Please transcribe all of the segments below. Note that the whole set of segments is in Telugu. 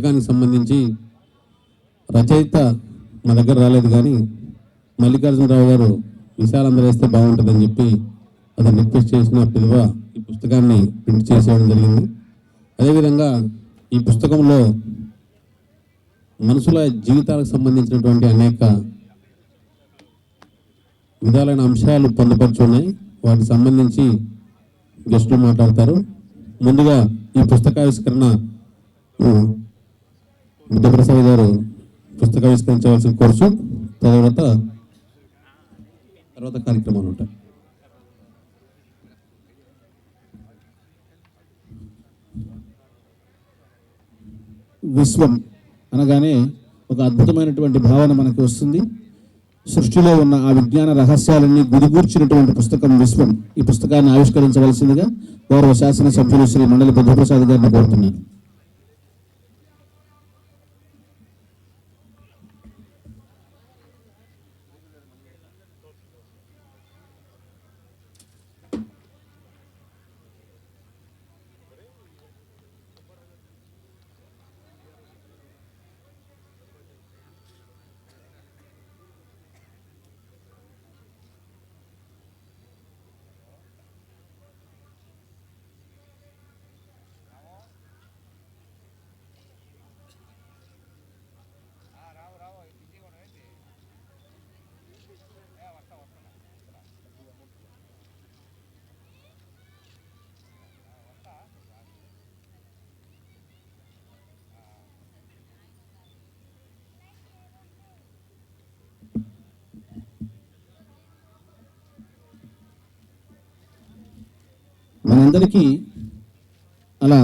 పుస్తకానికి సంబంధించి రచయిత మా దగ్గర రాలేదు, కానీ మల్లికార్జునరావు గారు విశాలందరూ వేస్తే బాగుంటుందని చెప్పి అతను రిక్వెస్ట్ చేసిన పిలువ ఈ పుస్తకాన్ని ప్రింట్ చేసేయడం జరిగింది. అదేవిధంగా ఈ పుస్తకంలో మనుషుల జీవితాలకు సంబంధించినటువంటి అనేక విధాలైన అంశాలు పొందుపరిచి ఉన్నాయి. వాటికి సంబంధించి గెస్టులు మాట్లాడతారు. ముందుగా ఈ పుస్తకావిష్కరణ బుద్ధప్రసాద్ గారు పుస్తకావిష్కరించవలసిన కోర్సు, తర్వాత కార్యక్రమాలు ఉంటాయి. విశ్వం అనగానే ఒక అద్భుతమైనటువంటి భావన మనకు వస్తుంది. సృష్టిలో ఉన్న ఆ విజ్ఞాన రహస్యాలన్నీ గుదిగూర్చినటువంటి పుస్తకం విశ్వం. ఈ పుస్తకాన్ని ఆవిష్కరించవలసిందిగా గౌరవ శాసనసభ్యులు శ్రీ మండలి బుద్ధప్రసాద్ గారిని కోరుతున్నాను. మనందరికీ అలా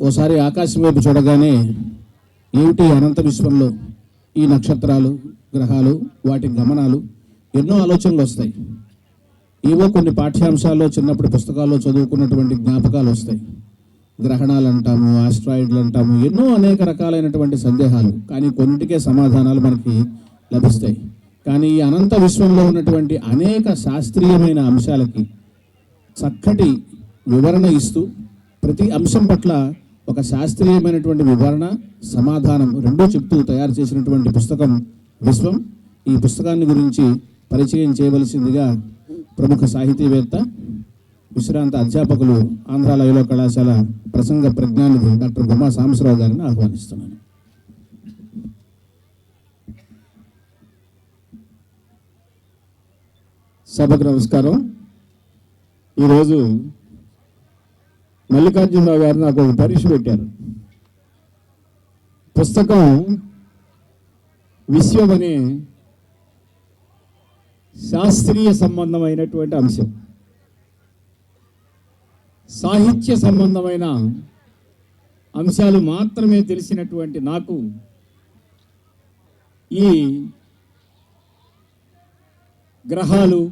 ఓసారి ఆకాశం వైపు చూడగానే ఏమిటి అనంత విశ్వంలో ఈ నక్షత్రాలు, గ్రహాలు, వాటి గమనాలు, ఎన్నో ఆలోచనలు వస్తాయి. ఏవో కొన్ని పాఠ్యాంశాల్లో చిన్నప్పుడు పుస్తకాల్లో చదువుకున్నటువంటి జ్ఞాపకాలు వస్తాయి. గ్రహణాలు అంటాము, ఆస్ట్రాయిడ్లు అంటాము, ఎన్నో అనేక రకాలైనటువంటి సందేహాలు, కానీ కొన్నిటికే సమాధానాలు మనకి లభిస్తాయి. కానీ ఈ అనంత విశ్వంలో ఉన్నటువంటి అనేక శాస్త్రీయమైన అంశాలకి చక్కటి వివరణ ఇస్తూ ప్రతి అంశం పట్ల ఒక శాస్త్రీయమైనటువంటి వివరణ, సమాధానం రెండూ చెప్తూ తయారు చేసినటువంటి పుస్తకం విశ్వం. ఈ పుస్తకాన్ని గురించి పరిచయం చేయవలసిందిగా ప్రముఖ సాహితీవేత్త, విశ్రాంత అధ్యాపకులు, ఆంధ్ర లయోలా కళాశాల ప్రసంగ ప్రజ్ఞానిధి డాక్టర్ గుమ్మా సాంబశివరావు గారిని ఆహ్వానిస్తున్నాను. సభకు నమస్కారం. ఈరోజు మల్లికార్జునరావు గారు నాకు ఒక పరీక్ష పెట్టారు. పుస్తకం విశ్వం అనే శాస్త్రీయ సంబంధమైనటువంటి అంశం, సాహిత్య సంబంధమైన అంశాలు మాత్రమే తెలిసినటువంటి నాకు ఈ గ్రహాలు,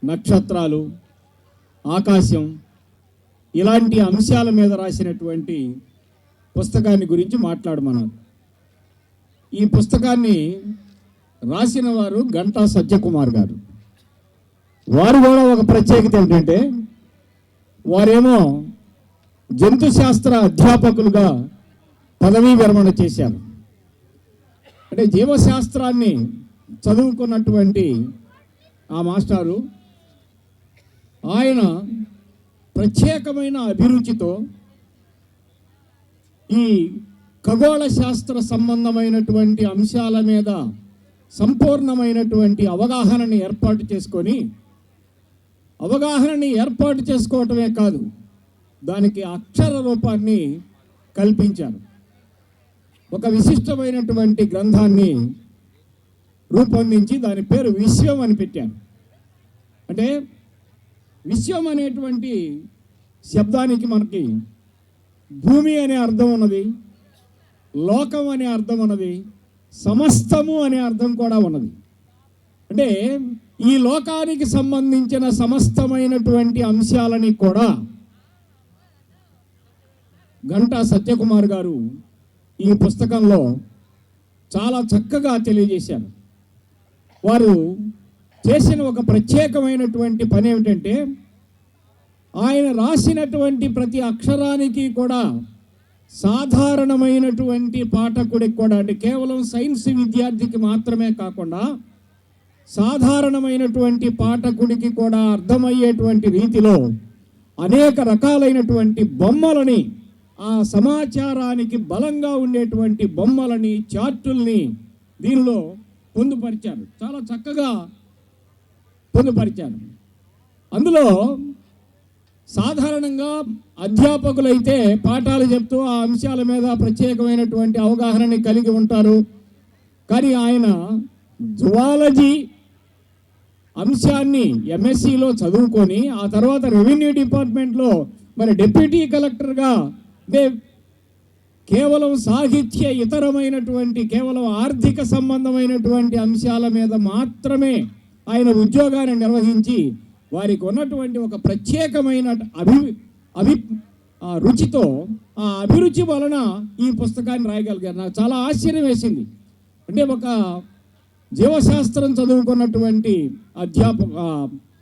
నక్షత్రాలు, ఆకాశం ఇలాంటి అంశాల మీద రాసినటువంటి పుస్తకాన్ని గురించి మాట్లాడమన్నారు. ఈ పుస్తకాన్ని రాసిన వారు గంటా సత్యకుమార్ గారు. వారు కూడా ఒక ప్రత్యేకత ఏంటంటే, వారేమో జంతు శాస్త్ర అధ్యాపకులుగా పదవీ విరమణ చేశారు. అంటే జీవశాస్త్రాన్ని చదువుకున్నటువంటి ఆ మాస్టారు, ఆయన ప్రత్యేకమైన అభిరుచితో ఈ ఖగోళ శాస్త్ర సంబంధమైనటువంటి అంశాల మీద సంపూర్ణమైనటువంటి అవగాహనని ఏర్పాటు చేసుకోవటమే కాదు, దానికి అక్షర రూపాన్ని కల్పించారు. ఒక విశిష్టమైనటువంటి గ్రంథాన్ని రూపొందించి దాని పేరు విశ్వం అని పెట్టారు. అంటే విశ్వం అనేటువంటి శబ్దానికి మనకి భూమి అనే అర్థం ఉన్నది, లోకం అనే అర్థం ఉన్నది, సమస్తము అనే అర్థం కూడా ఉన్నది. అంటే ఈ లోకానికి సంబంధించిన సమస్తమైనటువంటి అంశాలని కూడా గంటా సత్యకుమార్ గారు ఈ పుస్తకంలో చాలా చక్కగా తెలియజేశారు. వారు చేసిన ఒక ప్రత్యేకమైనటువంటి పని ఏమిటంటే, ఆయన రాసినటువంటి ప్రతి అక్షరానికి కూడా సాధారణమైనటువంటి పాఠకుడికి కూడా, అంటే కేవలం సైన్స్ విద్యార్థికి మాత్రమే కాకుండా సాధారణమైనటువంటి పాఠకుడికి కూడా అర్థమయ్యేటువంటి రీతిలో అనేక రకాలైనటువంటి బొమ్మలని, ఆ సమాచారానికి బలంగా ఉండేటువంటి బొమ్మలని, చార్టుల్ని దీనిలో పొందుపరిచారు. చాలా చక్కగా పొందుపరిచారు. అందులో సాధారణంగా అధ్యాపకులైతే పాఠాలు చెప్తూ ఆ అంశాల మీద ప్రత్యేకమైనటువంటి అవగాహనని కలిగి ఉంటారు. కానీ ఆయన జువాలజీ అంశాన్ని ఎంఎస్సిలో చదువుకొని ఆ తర్వాత రెవెన్యూ డిపార్ట్మెంట్లో మరి డిప్యూటీ కలెక్టర్గా కేవలం సాహిత్య ఇతరమైనటువంటి కేవలం ఆర్థిక సంబంధమైనటువంటి అంశాల మీద మాత్రమే ఆయన ఉద్యోగాన్ని నిర్వహించి వారికి ఉన్నటువంటి ఒక ప్రత్యేకమైన రుచితో, ఆ అభిరుచి వలన ఈ పుస్తకాన్ని రాయగలిగారు. నాకు చాలా ఆశ్చర్యం వేసింది. అంటే ఒక జీవశాస్త్రం చదువుకున్నటువంటి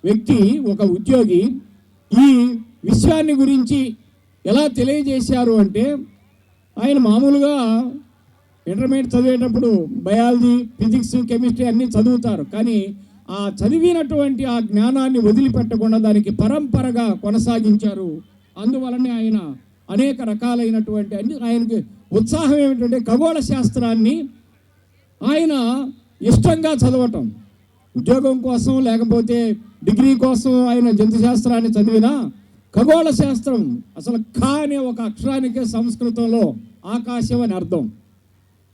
వ్యక్తి, ఒక ఉద్యోగి ఈ విషయాన్ని గురించి ఎలా తెలియజేశారు అంటే, ఆయన మామూలుగా ఇంటర్మీడియట్ చదివేటప్పుడు బయాలజీ, ఫిజిక్స్, కెమిస్ట్రీ అన్నీ చదువుతారు. కానీ ఆ చదివినటువంటి ఆ జ్ఞానాన్ని వదిలిపెట్టకుండా దానికి పరంపరగా కొనసాగించారు. అందువలనే ఆయన అనేక రకాలైనటువంటి ఆయనకి ఉత్సాహం ఏమిటంటే ఖగోళ శాస్త్రాన్ని ఆయన ఇష్టంగా చదవటం. ఉద్యోగం కోసం లేకపోతే డిగ్రీ కోసం ఆయన జంతుశాస్త్రాన్ని చదివినా ఖగోళ శాస్త్రం అసలు ఖ అనే ఒక అక్షరానికే సంస్కృతంలో ఆకాశం అని అర్థం.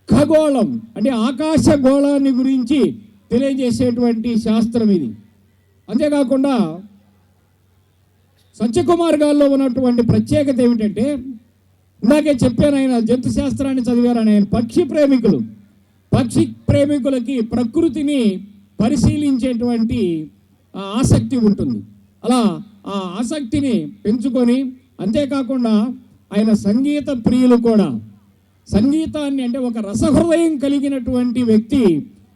ఖగోళం అంటే ఆకాశ గోళాన్ని గురించి తెలియజేసేటువంటి శాస్త్రం ఇది. అంతేకాకుండా సత్యకుమార్ గారిలో ఉన్నటువంటి ప్రత్యేకత ఏమిటంటే, ఇందాకే చెప్పాను ఆయన జంతు శాస్త్రాన్ని చదివారని. ఆయన పక్షి ప్రేమికులకి ప్రకృతిని పరిశీలించేటువంటి ఆసక్తి ఉంటుంది. అలా ఆ ఆసక్తిని పెంచుకొని, అంతేకాకుండా ఆయన సంగీత ప్రియులు కూడా. సంగీతాన్ని అంటే ఒక రసహృదయం కలిగినటువంటి వ్యక్తి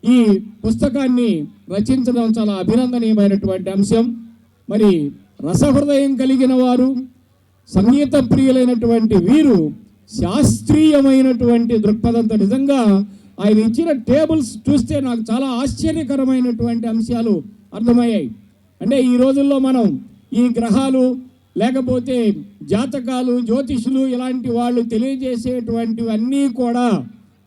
ఈ పుస్తకాన్ని రచించడం చాలా అభినందనీయమైనటువంటి అంశం. మరి రసహృదయం కలిగిన వారు, సంగీత ప్రియులైనటువంటి వీరు శాస్త్రీయమైనటువంటి దృక్పథంతో నిజంగా ఆయన ఇచ్చిన టేబుల్స్ చూస్తే నాకు చాలా ఆశ్చర్యకరమైనటువంటి అంశాలు అర్థమయ్యాయి. అంటే ఈ రోజుల్లో మనం ఈ గ్రహాలు లేకపోతే జాతకాలు, జ్యోతిషులు ఇలాంటి వాళ్ళు తెలియజేసేటువంటివన్నీ కూడా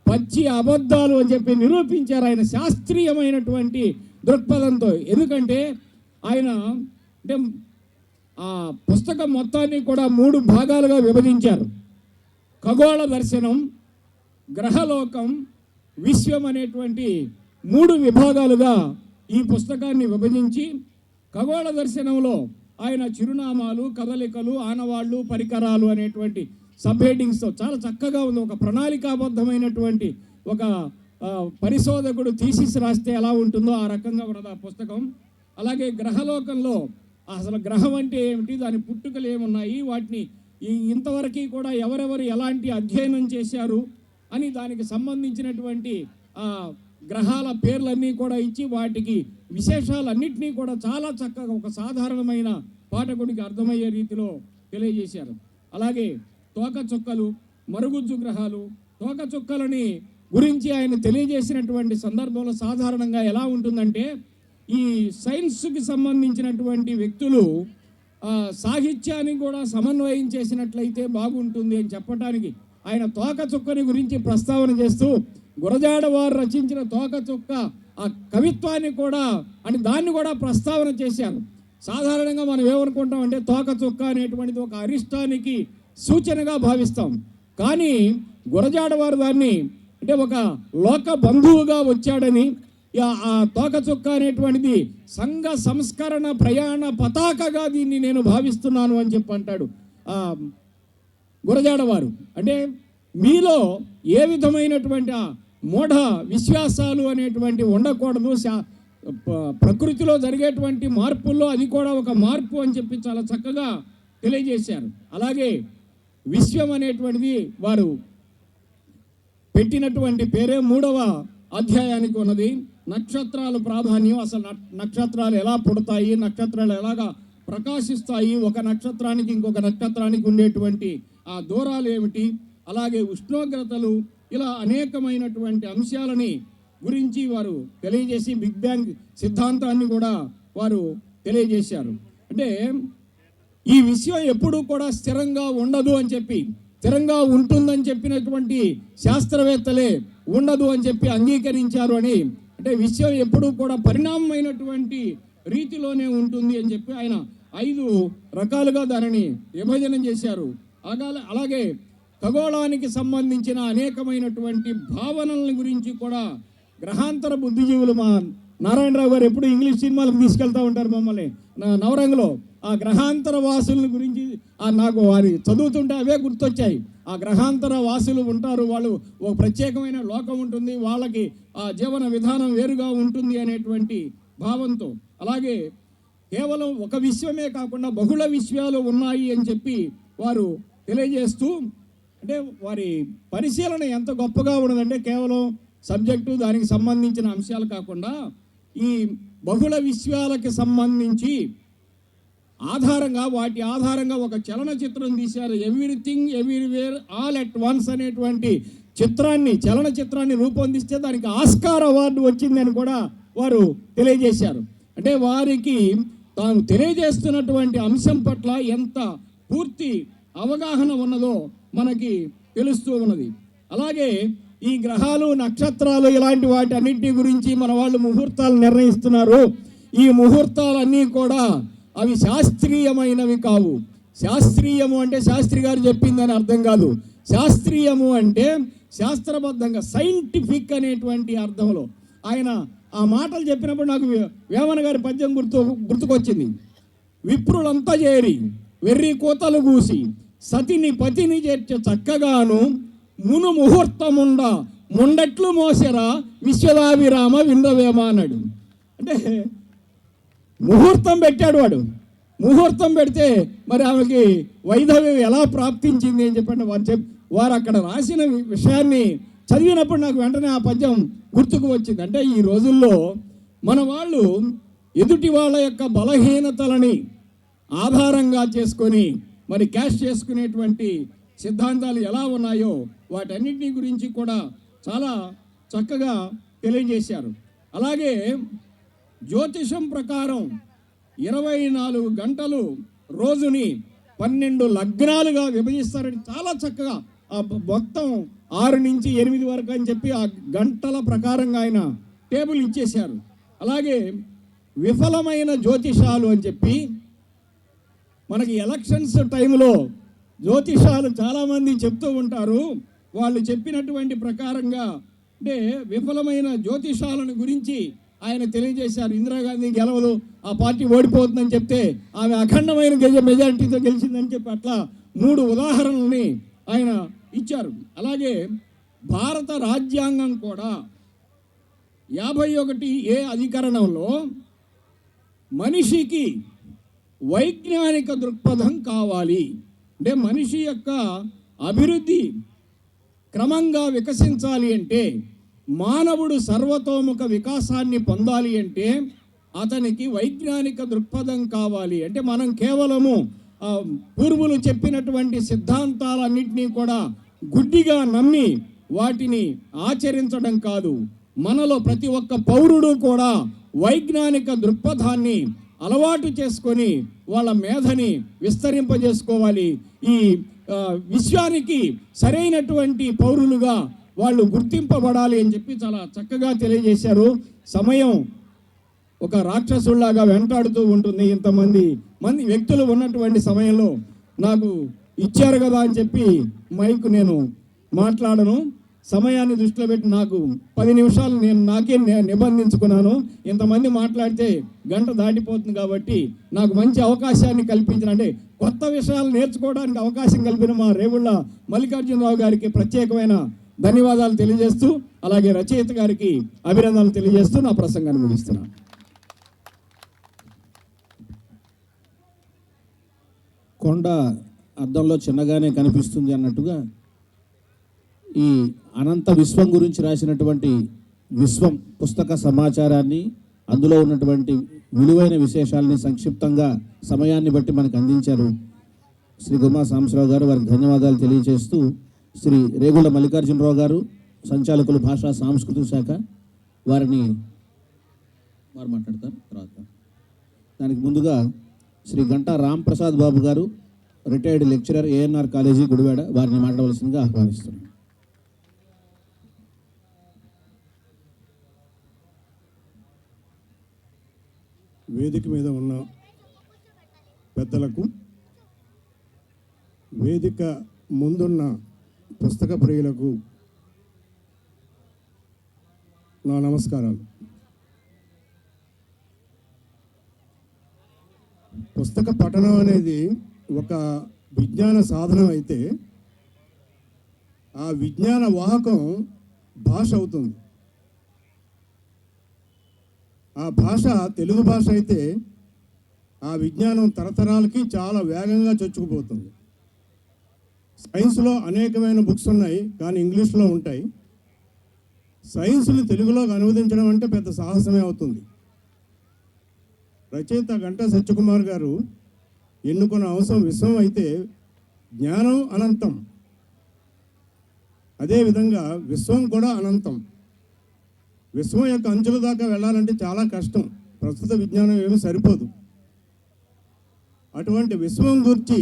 పచ్చి అబద్ధాలు అని చెప్పి నిరూపించారు ఆయన శాస్త్రీయమైనటువంటి దృక్పథంతో. ఎందుకంటే ఆయన అంటే ఆ పుస్తకం మొత్తాన్ని కూడా 3 భాగాలుగా విభజించారు. ఖగోళ దర్శనం, గ్రహలోకం, విశ్వం అనేటువంటి 3 విభాగాలుగా ఈ పుస్తకాన్ని విభజించి, ఖగోళ దర్శనంలో ఆయన చిరునామాలు, కదలికలు, ఆనవాళ్ళు, పరికరాలు అనేటువంటి సబ్ హెడ్డింగ్స్తో చాలా చక్కగా ఉంది. ఒక ప్రణాళికాబద్ధమైనటువంటి ఒక పరిశోధకుడు థీసిస్ రాస్తే ఎలా ఉంటుందో ఆ రకంగా ఉన్నది ఆ పుస్తకం. అలాగే గ్రహలోకంలో అసలు గ్రహం అంటే ఏమిటి, దాని పుట్టుకలు ఏమున్నాయి, వాటిని ఇంతవరకు కూడా ఎవరెవరు ఎలాంటి అధ్యయనం చేశారు అని దానికి సంబంధించినటువంటి గ్రహాల పేర్లన్నీ కూడా ఇచ్చి వాటికి విశేషాలన్నింటినీ కూడా చాలా చక్కగా ఒక సాధారణమైన పాఠకుడికి అర్థమయ్యే రీతిలో తెలియజేశారు. అలాగే తోకచుక్కలు, మరుగుజ్జు గ్రహాలు, తోకచుక్కలని గురించి ఆయన తెలియజేసినటువంటి సందర్భంలో సాధారణంగా ఎలా ఉంటుందంటే, ఈ సైన్స్కి సంబంధించినటువంటి వ్యక్తులు సాహిత్యాన్ని కూడా సమన్వయం చేసినట్లయితే బాగుంటుంది అని చెప్పడానికి ఆయన తోకచుక్కని గురించి ప్రస్తావన చేస్తూ గురజాడ వారు రచించిన తోకచుక్క ఆ కవిత్వాన్ని కూడా అని దాన్ని కూడా ప్రస్తావన చేశారు. సాధారణంగా మనం ఏమనుకుంటాం అంటే తోకచుక్క అనేటువంటిది ఒక అరిష్టానికి సూచనగా భావిస్తాం. కానీ గురజాడ వారు దాన్ని అంటే ఒక లోక బంధువుగా వచ్చాడని, ఆ తోకచుక్క అనేటువంటిది సంఘ సంస్కరణ ప్రయాణ పతాకగా దీన్ని నేను భావిస్తున్నాను అని చెప్పి అంటాడు గురజాడవారు. అంటే మీలో ఏ విధమైనటువంటి మూఢ విశ్వాసాలు అనేటువంటి ఉండకూడదు, ప్రకృతిలో జరిగేటువంటి మార్పుల్లో అది కూడా ఒక మార్పు అని చెప్పి చాలా చక్కగా తెలియజేశారు. అలాగే విశ్వం అనేటువంటిది వారు పెట్టినటువంటి పేరే 3వ అధ్యాయానికి ఉన్నది. నక్షత్రాల ప్రాధాన్యం, అసలు నక్షత్రాలు ఎలా పుడతాయి, నక్షత్రాలు ఎలాగా ప్రకాశిస్తాయి, ఒక నక్షత్రానికి ఇంకొక నక్షత్రానికి ఉండేటువంటి ఆ దూరాలు ఏమిటి, అలాగే ఉష్ణోగ్రతలు, ఇలా అనేకమైనటువంటి అంశాలని గురించి వారు తెలియజేసి బిగ్ బ్యాంగ్ సిద్ధాంతాన్ని కూడా వారు తెలియజేశారు. అంటే ఈ విషయం ఎప్పుడూ కూడా స్థిరంగా ఉండదు అని చెప్పి, స్థిరంగా ఉంటుందని చెప్పినటువంటి శాస్త్రవేత్తలే ఉండదు అని చెప్పి అంగీకరించారు అని. అంటే విషయం ఎప్పుడూ కూడా పరిణామమైనటువంటి రీతిలోనే ఉంటుంది అని చెప్పి ఆయన 5 రకాలుగా దానిని విభజన చేశారు. అలాగే ఖగోళానికి సంబంధించిన అనేకమైనటువంటి భావనల గురించి కూడా గ్రహాంతర బుద్ధిజీవులు, మా నారాయణరావు గారు ఎప్పుడు ఇంగ్లీష్ సినిమాలకు తీసుకెళ్తూ ఉంటారు మమ్మల్ని నవరంగలో. ఆ గ్రహాంతర వాసుల గురించి నాకు వారి చదువుతుంటే అవే గుర్తొచ్చాయి. ఆ గ్రహాంతర వాసులు ఉంటారు, వాళ్ళు ఒక ప్రత్యేకమైన లోకం ఉంటుంది, వాళ్ళకి ఆ జీవన విధానం వేరుగా ఉంటుంది అనేటువంటి భావంతో. అలాగే కేవలం ఒక విశ్వమే కాకుండా బహుళ విశ్వాలు ఉన్నాయి అని చెప్పి వారు తెలియజేస్తూ, అంటే వారి పరిశీలన ఎంత గొప్పగా ఉన్నదంటే కేవలం సబ్జెక్టు దానికి సంబంధించిన అంశాలు కాకుండా ఈ బహుళ విశ్వాలకి సంబంధించి వాటి ఆధారంగా ఒక చలనచిత్రం తీశారు. Everything everywhere all at once అనేటువంటి చలనచిత్రాన్ని రూపొందిస్తే దానికి ఆస్కార్ అవార్డు వచ్చిందని కూడా వారు తెలియజేశారు. అంటే వారికి తాను తెలియజేస్తున్నటువంటి అంశం పట్ల ఎంత పూర్తి అవగాహన ఉన్నదో మనకి తెలుస్తూ ఉన్నది. అలాగే ఈ గ్రహాలు, నక్షత్రాలు ఇలాంటి వాటి అన్నింటి గురించి మన వాళ్ళు ముహూర్తాలు నిర్ణయిస్తున్నారు. ఈ ముహూర్తాలన్నీ కూడా అవి శాస్త్రీయమైనవి కావు. శాస్త్రీయము అంటే శాస్త్రి గారు చెప్పిందని అర్థం కాదు. శాస్త్రీయము అంటే శాస్త్రబద్ధంగా, సైంటిఫిక్ అనేటువంటి అర్థంలో. ఆయన ఆ మాటలు చెప్పినప్పుడు నాకు వేమన గారి పద్యం గుర్తుకొచ్చింది. విప్రులంతా చేరి వెర్రి కోతలు కూసి సతిని పతిని చేర్చ చక్కగాను మును ముహూర్తముండ ముండట్లు మోసెరా విశ్వదాభిరామ విందవేమ అన్నాడు. అంటే ముహూర్తం పెట్టాడు వాడు. ముహూర్తం పెడితే మరి ఆమెకి వైధవ్యం ఎలా ప్రాప్తించింది అని చెప్పండి వారు అక్కడ రాసిన విషయాన్ని చదివినప్పుడు నాకు వెంటనే ఆ పద్యం గుర్తుకు వచ్చింది. అంటే ఈ రోజుల్లో మన వాళ్ళు ఎదుటి వాళ్ళ యొక్క బలహీనతలని ఆధారంగా చేసుకొని మరి క్యాష్ చేసుకునేటువంటి సిద్ధాంతాలు ఎలా ఉన్నాయో వాటన్నిటిని గురించి కూడా చాలా చక్కగా తెలియజేశారు. అలాగే జ్యోతిషం ప్రకారం 24 గంటలు రోజుని 12 లగ్నాలుగా విభజిస్తారని చాలా చక్కగా ఆ మొత్తం 6 నుంచి 8 వరకు అని చెప్పి ఆ గంటల ప్రకారంగా ఆయన టేబుల్ ఇచ్చేశారు. అలాగే విఫలమైన జ్యోతిషాలు అని చెప్పి మనకి ఎలక్షన్స్ టైంలో జ్యోతిషాలు చాలామంది చెప్తూ ఉంటారు. వాళ్ళు చెప్పినటువంటి ప్రకారంగా అంటే విఫలమైన జ్యోతిషాలను గురించి ఆయన తెలియజేశారు. ఇందిరాగాంధీ గెలవదు, ఆ పార్టీ ఓడిపోతుందని చెప్తే ఆమె అఖండమైన మెజారిటీతో గెలిచిందని చెప్పి అట్లా 3 ఉదాహరణల్ని ఆయన ఇచ్చారు. అలాగే భారత రాజ్యాంగం కూడా 51A అధికరణంలో మనిషికి వైజ్ఞానిక దృక్పథం కావాలి, అంటే మనిషి యొక్క అభివృద్ధి క్రమంగా వికసించాలి అంటే, మానవుడు సర్వతోముఖ వికాసాన్ని పొందాలి అంటే అతనికి వైజ్ఞానిక దృక్పథం కావాలి. అంటే మనం కేవలము పూర్వులు చెప్పినటువంటి సిద్ధాంతాలన్నింటినీ కూడా గుడ్డిగా నమ్మి వాటిని ఆచరించడం కాదు. మనలో ప్రతి ఒక్క పౌరుడు కూడా వైజ్ఞానిక దృక్పథాన్ని అలవాటు చేసుకొని వాళ్ళ మేధని విస్తరింపజేసుకోవాలి. ఈ విశ్వానికి సరైనటువంటి పౌరులుగా వాళ్ళు గుర్తింపబడాలి అని చెప్పి చాలా చక్కగా తెలియజేశారు. సమయం ఒక రాక్షసుల్లాగా వెంటాడుతూ ఉంటుంది. ఇంతమంది వ్యక్తులు ఉన్నటువంటి సమయంలో నాకు ఇచ్చారు కదా అని చెప్పి మైక్ నేను మాట్లాడను. సమయాన్ని దృష్టిలో పెట్టి నాకు 10 నిమిషాలు నాకే నిబంధించుకున్నాను. ఇంతమంది మాట్లాడితే గంట దాటిపోతుంది కాబట్టి నాకు మంచి అవకాశాన్ని కల్పించిన, అంటే కొత్త విషయాలు నేర్చుకోవడానికి అవకాశం కల్పిన మా రేవుళ్ళ మల్లికార్జునరావు గారికి ప్రత్యేకమైన ధన్యవాదాలు తెలియజేస్తూ, అలాగే రచయిత గారికి అభినందనలు తెలియజేస్తూ నా ప్రసంగాన్ని ముగిస్తున్నాను. కొండ అద్దంలో చిన్నగానే కనిపిస్తుంది అన్నట్టుగా ఈ అనంత విశ్వం గురించి రాసినటువంటి విశ్వం పుస్తక సమాచారాన్ని, అందులో ఉన్నటువంటి విలువైన విశేషాలని సంక్షిప్తంగా సమయాన్ని బట్టి మనకు అందించారు శ్రీ గుమ్మా సాంబశివరావు గారు. వారికి ధన్యవాదాలు తెలియజేస్తూ, శ్రీ రేగుళ్ల మల్లికార్జునరావు గారు, సంచాలకులు భాషా సాంస్కృతిక శాఖ, వారు మాట్లాడతారు. తర్వాత దానికి ముందుగా శ్రీ గంటా రాంప్రసాద్ బాబు గారు, retired lecturer, ANR college Gudivada, వారిని మాట్లాడవలసిందిగా ఆహ్వానిస్తున్నాను. వేదిక మీద ఉన్న పెద్దలకు, వేదిక ముందున్న పుస్తక ప్రియులకు నా నమస్కారాలు. పుస్తక పఠనం అనేది ఒక విజ్ఞాన సాధనం అయితే ఆ విజ్ఞాన వాహకం భాష అవుతుంది. ఆ భాష తెలుగు భాష అయితే ఆ విజ్ఞానం తరతరాలకి చాలా వేగంగా చొచ్చుకుపోతుంది. సైన్స్లో అనేకమైన బుక్స్ ఉన్నాయి, కానీ ఇంగ్లీష్లో ఉంటాయి. సైన్స్ని తెలుగులోకి అనువదించడం అంటే పెద్ద సాహసమే అవుతుంది. రచయిత గంటా సత్యకుమార్ గారు ఎన్నుకున్న అంశం విశ్వం అయితే జ్ఞానం అనంతం, అదేవిధంగా విశ్వం కూడా అనంతం. విశ్వం యొక్క అంచుల దాకా వెళ్ళాలంటే చాలా కష్టం, ప్రస్తుత విజ్ఞానం ఏమీ సరిపోదు. అటువంటి విశ్వం గురించి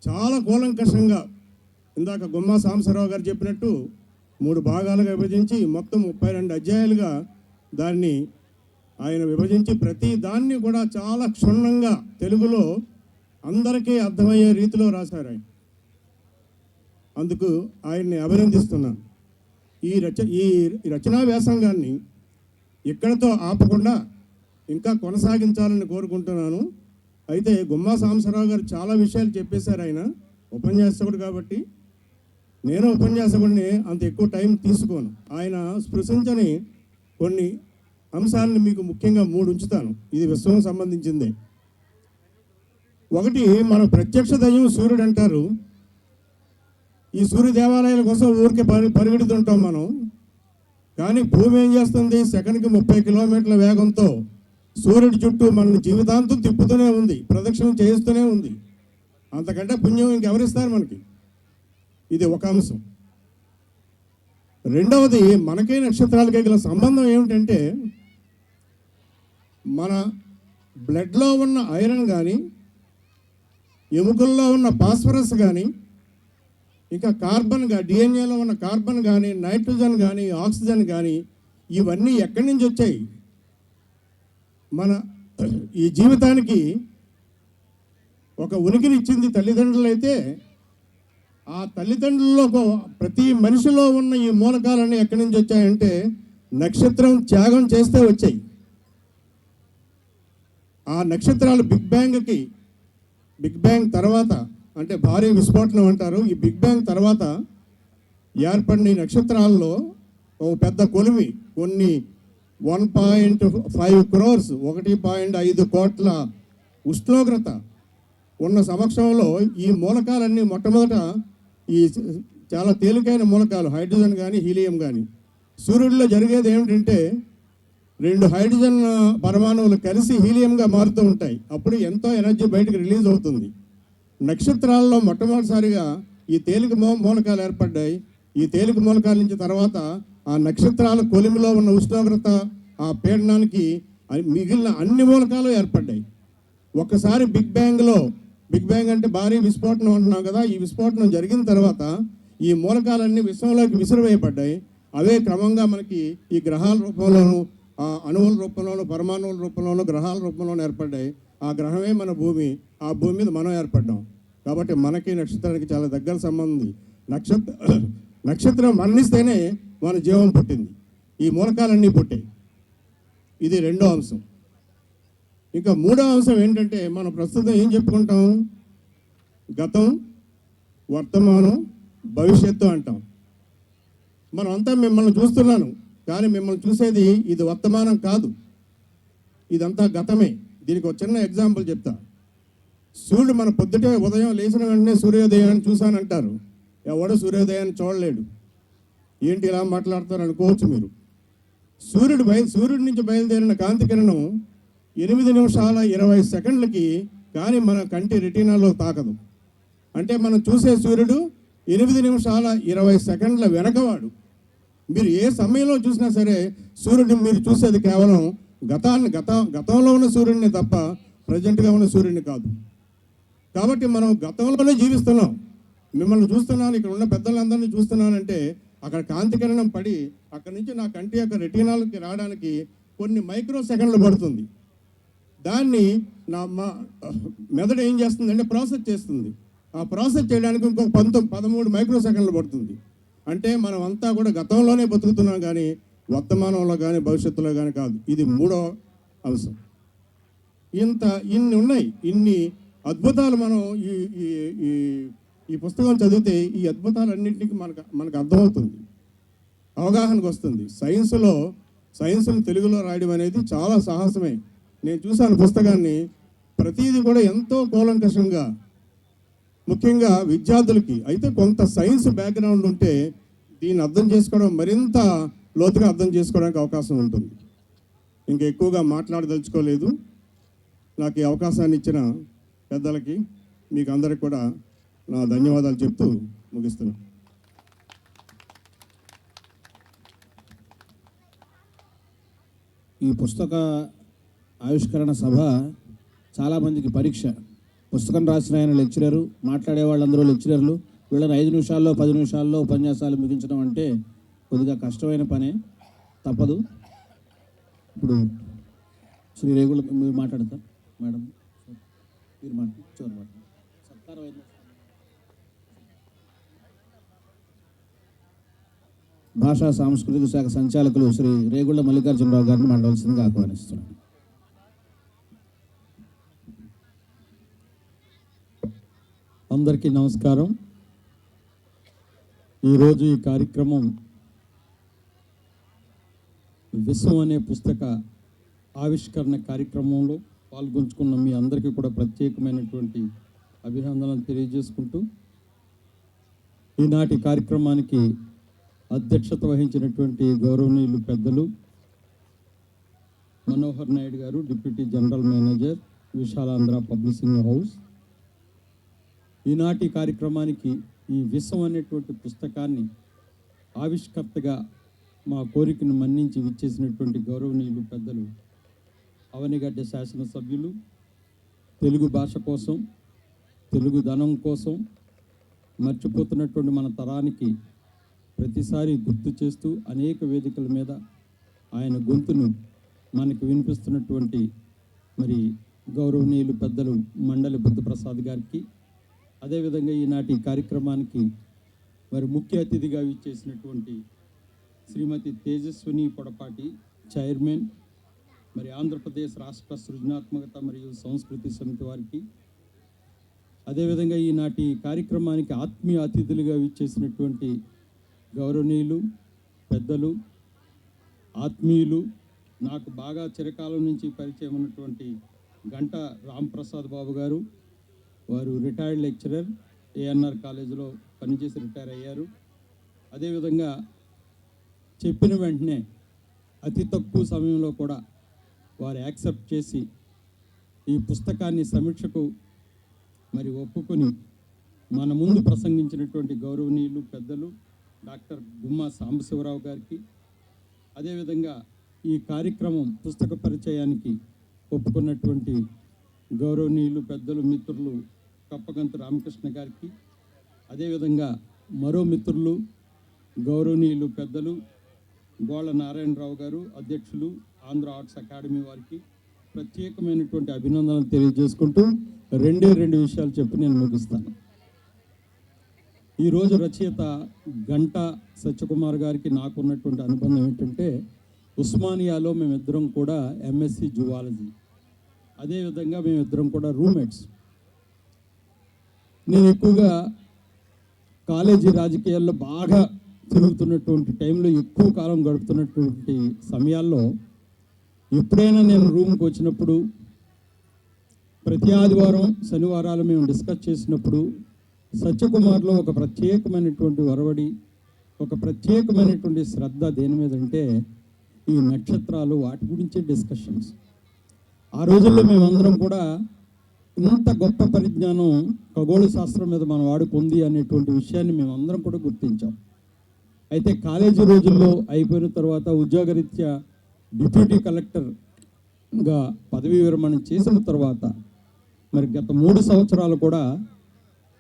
చాలా కూలంకషంగా ఇందాక గుమ్మా సాంబశివరావు గారు చెప్పినట్టు 3 భాగాలుగా విభజించి మొత్తం 32 అధ్యాయాలుగా దాన్ని ఆయన విభజించి ప్రతి దాన్ని కూడా చాలా క్షుణ్ణంగా తెలుగులో అందరికీ అర్థమయ్యే రీతిలో రాశారు ఆయన. అందుకు ఆయన్ని అభినందిస్తున్నాను. ఈ రచనా వ్యాసంగాన్ని ఇక్కడతో ఆపకుండా ఇంకా కొనసాగించాలని కోరుకుంటున్నాను. అయితే గుమ్మా సాంబశివరావు గారు చాలా విషయాలు చెప్పేశారు. ఆయన ఉపన్యాసకుడు కాబట్టి నేను ఉపన్యాసకుడిని అంత ఎక్కువ టైం తీసుకోను. ఆయన స్పృశించని కొన్ని అంశాలను మీకు ముఖ్యంగా 3 ఉంచుతాను. ఇది విశ్వం సంబంధించిందే. ఒకటి, మన ప్రత్యక్ష దైవం సూర్యుడు అంటారు. ఈ సూర్య దేవాలయాల కోసం ఊరికే పరిగెడుతుంటాం మనం. కానీ భూమి ఏం చేస్తుంది? సెకండ్కి 30 కిలోమీటర్ల వేగంతో సూర్యుడి చుట్టూ మన జీవితాంతం తిప్పుతూనే ఉంది, ప్రదక్షిణ చేస్తూనే ఉంది. అంతకంటే పుణ్యం ఇంకెవరిస్తారు మనకి? ఇది ఒక అంశం. రెండవది, మనకే నక్షత్రాలకే గల సంబంధం ఏమిటంటే మన బ్లడ్లో ఉన్న ఐరన్ కానీ, ఎముకల్లో ఉన్న ఫాస్ఫరస్ కానీ, ఇంకా డిఎన్ఏలో ఉన్న కార్బన్ కానీ, నైట్రోజన్ కానీ, ఆక్సిజన్ కానీ, ఇవన్నీ ఎక్కడి నుంచి వచ్చాయి? మన ఈ జీవితానికి ఒక ఉనికిని ఇచ్చింది తల్లిదండ్రులు అయితే, ఆ తల్లిదండ్రుల్లో ప్రతి మనిషిలో ఉన్న ఈ మూలకాలన్నీ ఎక్కడి నుంచి వచ్చాయంటే నక్షత్రం త్యాగం చేస్తే వచ్చాయి. ఆ నక్షత్రాలు బిగ్ బ్యాంగ్ తర్వాత, అంటే భారీ విస్ఫోటనం అంటారు, ఈ బిగ్ బ్యాంగ్ తర్వాత ఏర్పడిన ఈ నక్షత్రాల్లో ఒక పెద్ద కొలిమి, కొన్ని 1.5 crores 1.5 కోట్ల ఉష్ణోగ్రత ఉన్న సమక్షంలో ఈ మూలకాలన్నీ మొట్టమొదట ఈ చాలా తేలికైన మూలకాలు హైడ్రోజన్ కానీ హీలియం కానీ, సూర్యుడిలో జరిగేది ఏమిటంటే 2 హైడ్రోజన్ పరమాణువులు కలిసి హీలియంగా మారుతూ ఉంటాయి. అప్పుడు ఎంతో ఎనర్జీ బయటకు రిలీజ్ అవుతుంది. నక్షత్రాల్లో మొట్టమొదటిసారిగా ఈ తేలిక మూలకాలు ఏర్పడ్డాయి. ఈ తేలిక మూలకాల నుంచి తర్వాత ఆ నక్షత్రాల కొలిమిలో ఉన్న ఉష్ణోగ్రత, ఆ పీడనానికి మిగిలిన అన్ని మూలకాలు ఏర్పడ్డాయి. ఒక్కసారి బిగ్ బ్యాంగ్ అంటే భారీ విస్ఫోటనం అంటున్నాం కదా, ఈ విస్ఫోటనం జరిగిన తర్వాత ఈ మూలకాలన్నీ విశ్వంలోకి విసిరివేయబడ్డాయి. అవే క్రమంగా మనకి ఈ గ్రహాల రూపంలోనూ, ఆ అణువుల రూపంలోనూ, పరమాణువుల రూపంలోనూ, గ్రహాల రూపంలోనూ ఏర్పడ్డాయి. ఆ గ్రహమే మన భూమి. ఆ భూమి మీద మనం ఏర్పడ్డాం. కాబట్టి మనకి నక్షత్రానికి చాలా దగ్గర సంబంధం ఉంది. నక్షత్రం మరణిస్తేనే మన జీవం పుట్టింది, ఈ మూలకాలన్నీ పుట్టాయి. ఇది రెండో అంశం. ఇంకా మూడో అంశం ఏంటంటే, మనం ప్రస్తుతం ఏం చెప్పుకుంటాం? గతం, వర్తమానం, భవిష్యత్తు అంటాం. మనం అంతా మిమ్మల్ని చూస్తున్నాను, కానీ మిమ్మల్ని చూసేది ఇది వర్తమానం కాదు, ఇదంతా గతమే. దీనికి ఒక చిన్న ఎగ్జాంపుల్ చెప్తా. సూర్యుడు మన పొద్దుటే ఉదయం లేచిన వెంటనే సూర్యోదయాన్ని చూశానంటారు. ఎవడో సూర్యోదయాన్ని చూడలేడు. ఏంటి ఇలా మాట్లాడతారు అనుకోవచ్చు మీరు. సూర్యుడి నుంచి బయలుదేరిన కాంతి కిరణం 8 నిమిషాల 20 సెకండ్లకి కానీ మన కంటి రెటీనాలో తాకదు. అంటే మనం చూసే సూర్యుడు 8 నిమిషాల 20 సెకండ్ల వెనకవాడు. మీరు ఏ సమయంలో చూసినా సరే సూర్యుడిని మీరు చూసేది కేవలం గతంలో ఉన్న సూర్యుడిని తప్ప ప్రజెంట్గా ఉన్న సూర్యుడిని కాదు. కాబట్టి మనం గతంలోనే జీవిస్తున్నాం. మిమ్మల్ని చూస్తున్నాను, ఇక్కడ ఉన్న పెద్దలందరినీ చూస్తున్నానంటే అక్కడ కాంతి కిరణం పడి అక్కడి నుంచి నా కంటి యొక్క రెటీనాలకి రావడానికి కొన్ని మైక్రో సెకండ్లు పడుతుంది. దాన్ని మా మెదడు ఏం చేస్తుంది అంటే ప్రాసెస్ చేస్తుంది. ఆ ప్రాసెస్ చేయడానికి ఇంకొక 13 మైక్రో సెకండ్లు పడుతుంది. అంటే మనం అంతా కూడా గతంలోనే బతుకుతున్నాం కానీ వర్తమానంలో కానీ భవిష్యత్తులో కానీ కాదు. ఇది 3వ అంశం. ఇన్ని ఉన్నాయి, ఇన్ని అద్భుతాలు మనం ఈ పుస్తకం చదివితే ఈ అద్భుతాలన్నింటికి మనకు అర్థమవుతుంది, అవగాహనకు వస్తుంది. సైన్స్ని తెలుగులో రాయడం అనేది చాలా సాహసమే. నేను చూశాను పుస్తకాన్ని, ప్రతిదీ కూడా ఎంతో కూలంకషంగా, ముఖ్యంగా విద్యార్థులకి అయితే కొంత సైన్స్ బ్యాక్గ్రౌండ్ ఉంటే దీన్ని అర్థం చేసుకోవడం మరింత లోతుగా అర్థం చేసుకోవడానికి అవకాశం ఉంటుంది. ఇంకా ఎక్కువగా మాట్లాడదలుచుకోలేదు. నాకు ఈ అవకాశాన్ని ఇచ్చిన పెద్దలకి మీకు అందరికి కూడా నా ధన్యవాదాలు చెప్తూ ముగిస్తున్నాను. ఈ పుస్తక ఆవిష్కరణ సభ చాలామందికి పరీక్ష. పుస్తకం రాసిన ఆయన లెక్చరరు, మాట్లాడే వాళ్ళందరూ లెక్చరర్లు. వీళ్ళని 5 నిమిషాల్లో 10 నిమిషాల్లో ఉపన్యాసాలు ముగించడం అంటే కొద్దిగా కష్టమైన పనే, తప్పదు. ఇప్పుడు శ్రీ రేగుల మీరు మాట్లాడతారు మేడం, మీరు మాట్లాడు. భాషా సాంస్కృతిక శాఖ సంచాలకులు శ్రీ రేగుళ్ల మల్లికార్జునరావు గారిని మాట్లాడాల్సిందిగా ఆహ్వానిస్తున్నాను. అందరికీ నమస్కారం. ఈరోజు ఈ కార్యక్రమం విశ్వం అనే పుస్తక ఆవిష్కరణ కార్యక్రమంలో పాల్గొంచుకున్న మీ అందరికీ కూడా ప్రత్యేకమైనటువంటి అభినందనలు తెలియజేసుకుంటూ ఈనాటి కార్యక్రమానికి అధ్యక్షత వహించినటువంటి గౌరవనీయులు పెద్దలు Manohar Naidu garu, deputy general manager, Visalaandhra publishing house. ఈనాటి కార్యక్రమానికి ఈ విశ్వం అనేటువంటి పుస్తకాన్ని ఆవిష్కర్తగా మా కోరికను మన్నించి విచ్చేసినటువంటి గౌరవనీయులు పెద్దలు అవనిగడ్డ శాసనసభ్యులు, తెలుగు భాష కోసం, తెలుగు ధనం కోసం మర్చిపోతున్నటువంటి మన తరానికి ప్రతిసారి గుర్తు చేస్తూ అనేక వేదికల మీద ఆయన గొంతును మనకు వినిపిస్తున్నటువంటి మరి గౌరవనీయులు పెద్దలు మండలి బుద్ధప్రసాద్ గారికి, అదేవిధంగా ఈనాటి కార్యక్రమానికి మరి ముఖ్య అతిథిగా విచ్చేసినటువంటి శ్రీమతి తేజస్విని పొడపాటి, చైర్మన్ మరి ఆంధ్రప్రదేశ్ రాష్ట్ర సృజనాత్మకత మరియు సంస్కృతి సమితి వారికి, అదేవిధంగా ఈనాటి కార్యక్రమానికి ఆత్మీయ అతిథులుగా విచ్చేసినటువంటి గౌరవనీయులు పెద్దలు, ఆత్మీయులు, నాకు బాగా చిరకాలం నుంచి పరిచయం ఉన్నటువంటి గంట రాంప్రసాద్ బాబు గారు. వారు రిటైర్డ్ లెక్చరర్, ఏఎన్ఆర్ కాలేజీలో పనిచేసి రిటైర్ అయ్యారు. అదేవిధంగా చెప్పిన వెంటనే అతి తక్కువ సమయంలో కూడా వారు యాక్సెప్ట్ చేసి ఈ పుస్తకాన్ని సమీక్షకు మరి ఒప్పుకొని మన ముందు ప్రసంగించినటువంటి గౌరవనీయులు పెద్దలు డాక్టర్ గుమ్మా సాంబశివరావు గారికి, అదేవిధంగా ఈ కార్యక్రమం పుస్తక పరిచయానికి ఒప్పుకున్నటువంటి గౌరవనీయులు పెద్దలు మిత్రులు కప్పగంతు రామకృష్ణ గారికి, అదేవిధంగా మరో మిత్రులు గౌరవనీయులు పెద్దలు గోళ్ళ నారాయణరావు గారు, అధ్యక్షులు ఆంధ్ర ఆర్ట్స్ అకాడమీ వారికి ప్రత్యేకమైనటువంటి అభినందనలు తెలియజేసుకుంటూ 2 విషయాలు చెప్పి నేను ముగిస్తాను. ఈరోజు రచయిత గంటా సత్యకుమార్ గారికి నాకున్నటువంటి అనుబంధం ఏంటంటే, ఉస్మానియాలో మేమిద్దరం కూడా ఎంఎస్సి జువాలజీ, అదేవిధంగా మేమిద్దరం కూడా రూమ్మేట్స్. నేను ఎక్కువగా కాలేజీ రాజకీయాల్లో బాగా తిరుగుతున్నటువంటి టైంలో, ఎక్కువ కాలం గడుపుతున్నటువంటి సమయాల్లో ఎప్పుడైనా నేను రూమ్కి వచ్చినప్పుడు, ప్రతి ఆదివారం శనివారాలు మేము డిస్కస్ చేసినప్పుడు సత్యకుమార్లో ఒక ప్రత్యేకమైనటువంటి ఒరవడి, ఒక ప్రత్యేకమైనటువంటి శ్రద్ధ దేని మీద అంటే ఈ నక్షత్రాలు, వాటి గురించే డిస్కషన్స్. ఆ రోజుల్లో మేమందరం కూడా ఇంత గొప్ప పరిజ్ఞానం ఖగోళ శాస్త్రం మీద మన వాడికి ఉంది అనేటువంటి విషయాన్ని మేము అందరం కూడా గుర్తించాం. అయితే కాలేజీ రోజుల్లో అయిపోయిన తర్వాత ఉద్యోగరీత్యా డిప్యూటీ కలెక్టర్గా పదవీ విరమణ చేసిన తర్వాత మరి గత 3 సంవత్సరాలు కూడా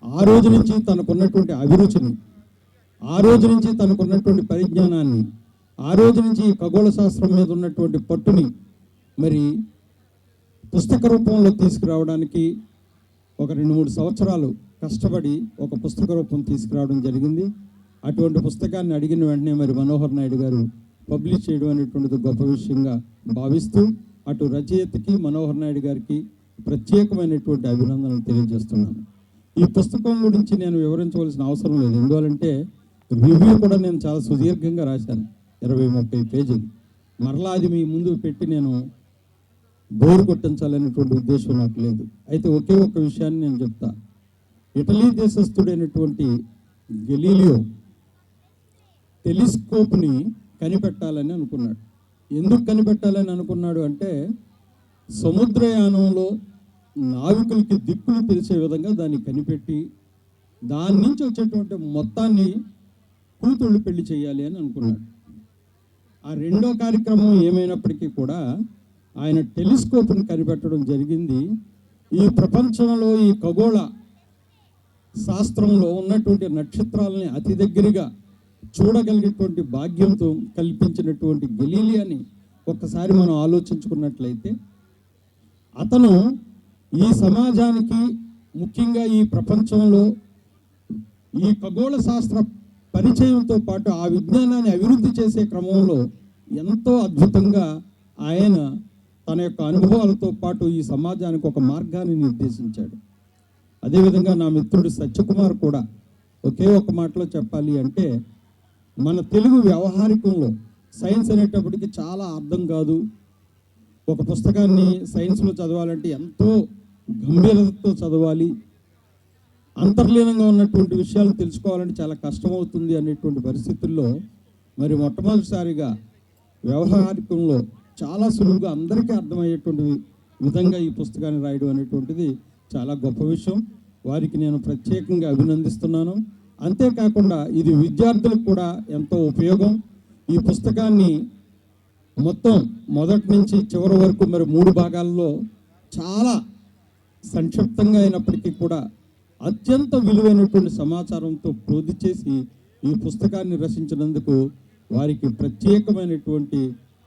ఆ రోజు నుంచి తనకున్నటువంటి అభిరుచిని, ఆ రోజు నుంచి తనకున్నటువంటి పరిజ్ఞానాన్ని, ఆ రోజు నుంచి ఈ ఖగోళ శాస్త్రం మీద ఉన్నటువంటి పట్టుని మరి పుస్తక రూపంలో తీసుకురావడానికి ఒక 2-3 సంవత్సరాలు కష్టపడి ఒక పుస్తక రూపం తీసుకురావడం జరిగింది. అటువంటి పుస్తకాన్ని అడిగిన వెంటనే మరి మనోహర్ నాయుడు గారు పబ్లిష్ చేయడం అనేటువంటిది గొప్ప విషయంగా భావిస్తూ అటు రచయితకి మనోహర్ నాయుడు గారికి ప్రత్యేకమైనటువంటి అభినందనలు తెలియజేస్తున్నాను. ఈ పుస్తకం గురించి నేను వివరించవలసిన అవసరం లేదు, ఎందువలంటే రివ్యూ కూడా నేను చాలా సుదీర్ఘంగా రాశాను, 20-30 పేజీలు. మరలా అది మీ ముందు పెట్టి నేను బోరు కొట్టించాలనేటువంటి ఉద్దేశం నాకు లేదు. అయితే ఒకే ఒక్క విషయాన్ని నేను చెప్తా. ఇటలీ దేశస్థుడైనటువంటి గెలీలియో టెలిస్కోప్ని కనిపెట్టాలని అనుకున్నాడు. ఎందుకు కనిపెట్టాలని అనుకున్నాడు అంటే సముద్రయానంలో నావికులకి దిక్కులు తెలిసే విధంగా దాన్ని కనిపెట్టి దాని నుంచి వచ్చేటువంటి మొత్తాన్ని కూతుళ్ళు పెళ్లి చేయాలి అని అనుకున్నాడు. ఆ రెండో కార్యక్రమం ఏమైనప్పటికీ కూడా ఆయన టెలిస్కోప్ని కనిపెట్టడం జరిగింది. ఈ ప్రపంచంలో ఈ ఖగోళ శాస్త్రంలో ఉన్నటువంటి నక్షత్రాలని అతి దగ్గరగా చూడగలిగేటువంటి భాగ్యంతో కల్పించినటువంటి గెలీలియోని ఒక్కసారి మనం ఆలోచించుకున్నట్లయితే అతను ఈ సమాజానికి, ముఖ్యంగా ఈ ప్రపంచంలో ఈ ఖగోళ శాస్త్ర పరిచయంతో పాటు ఆ విజ్ఞానాన్ని అభివృద్ధి చేసే క్రమంలో ఎంతో అద్భుతంగా ఆయన తన యొక్క అనుభవాలతో పాటు ఈ సమాజానికి ఒక మార్గాన్ని నిర్దేశించాడు. అదేవిధంగా నా మిత్రుడు సత్యకుమార్ కూడా ఒకే ఒక మాటలో చెప్పాలి అంటే మన తెలుగు వ్యవహారికంలో సైన్స్ అనేటప్పటికి చాలా అర్థం కాదు. ఒక పుస్తకాన్ని సైన్స్లో చదవాలంటే ఎంతో గంభీరతతో చదవాలి, అంతర్లీనంగా ఉన్నటువంటి విషయాలు తెలుసుకోవాలంటే చాలా కష్టమవుతుంది అనేటువంటి పరిస్థితుల్లో మరి మొట్టమొదటిసారిగా వ్యవహారికంలో చాలా సులువుగా అందరికీ అర్థమయ్యేటువంటి విధంగా ఈ పుస్తకాన్ని రాయడం అనేటువంటిది చాలా గొప్ప విషయం. వారికి నేను ప్రత్యేకంగా అభినందిస్తున్నాను. అంతేకాకుండా ఇది విద్యార్థులకు కూడా ఎంతో ఉపయోగం. ఈ పుస్తకాన్ని మొత్తం మొదటి నుంచి చివరి వరకు మరి 3 భాగాల్లో చాలా సంక్షిప్తంగా అయినప్పటికీ కూడా అత్యంత విలువైనటువంటి సమాచారంతో క్రోధి చేసి ఈ పుస్తకాన్ని రచించినందుకు వారికి ప్రత్యేకమైనటువంటి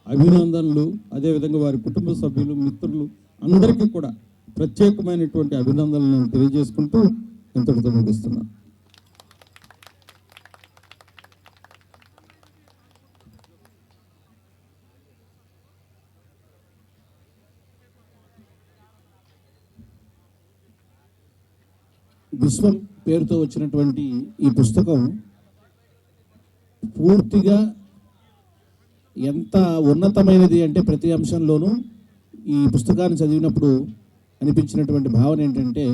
అభినందనలు, అదేవిధంగా వారి కుటుంబ సభ్యులు, మిత్రులు అందరికీ కూడా ప్రత్యేకమైనటువంటి అభినందనలు నేను తెలియజేసుకుంటూ ఇంతటితో ముగిస్తున్నాను. విశ్వం పేరుతో వచ్చినటువంటి ఈ పుస్తకం పూర్తిగా ఎంత ఉన్నతమైనది అంటే ప్రతి అంశంలోనూ ఈ పుస్తకాన్ని చదివినప్పుడు అనిపించినటువంటి భావన ఏంటంటే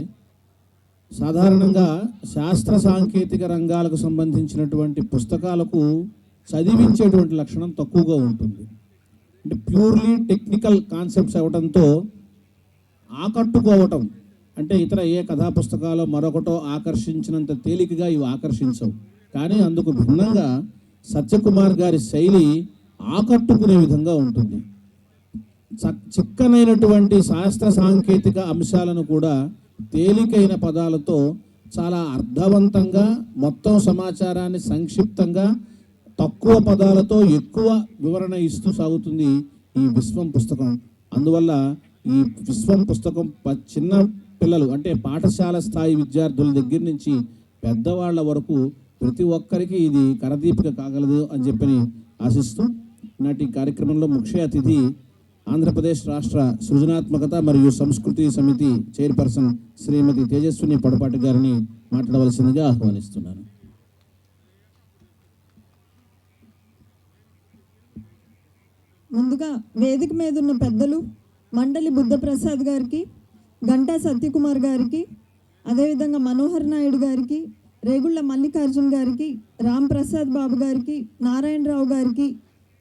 సాధారణంగా శాస్త్ర సాంకేతిక రంగాలకు సంబంధించినటువంటి పుస్తకాలకు చదివించేటువంటి లక్షణం తక్కువగా ఉంటుంది. అంటే ప్యూర్లీ టెక్నికల్ కాన్సెప్ట్స్ అవ్వడంతో ఆకట్టుకోవటం అంటే ఇతర ఏ కథా పుస్తకాలు మరొకటో ఆకర్షించినంత తేలికగా ఇవి ఆకర్షించవు. కానీ అందుకు భిన్నంగా సత్యకుమార్ గారి శైలి ఆకట్టుకునే విధంగా ఉంటుంది. చిక్కనైనటువంటి శాస్త్ర సాంకేతిక అంశాలను కూడా తేలికైన పదాలతో చాలా అర్థవంతంగా మొత్తం సమాచారాన్ని సంక్షిప్తంగా తక్కువ పదాలతో ఎక్కువ వివరణ ఇస్తూ సాగుతుంది ఈ విశ్వం పుస్తకం. అందువల్ల ఈ విశ్వం పుస్తకం చిన్న పిల్లలు అంటే పాఠశాల స్థాయి విద్యార్థుల దగ్గర నుంచి పెద్దవాళ్ల వరకు ప్రతి ఒక్కరికి ఇది కరదీపిక కాగలదు అని చెప్పని ఆశిస్తూ నాటి కార్యక్రమంలో ముఖ్య అతిథి ఆంధ్రప్రదేశ్ రాష్ట్ర సృజనాత్మకత మరియు సంస్కృతి సమితి చైర్పర్సన్ శ్రీమతి తేజస్విని పొడపాటి గారిని మాట్లాడవలసిందిగా ఆహ్వానిస్తున్నాను. ముందుగా వేదిక మీద ఉన్న పెద్దలు మండలి బుద్ధప్రసాద్ గారికి, గంటా సత్యకుమార్ గారికి, అదేవిధంగా మనోహర్ నాయుడు గారికి, రేగుళ్ళ మల్లికార్జున్ గారికి, రామ్ ప్రసాద్ బాబు గారికి, నారాయణరావు గారికి,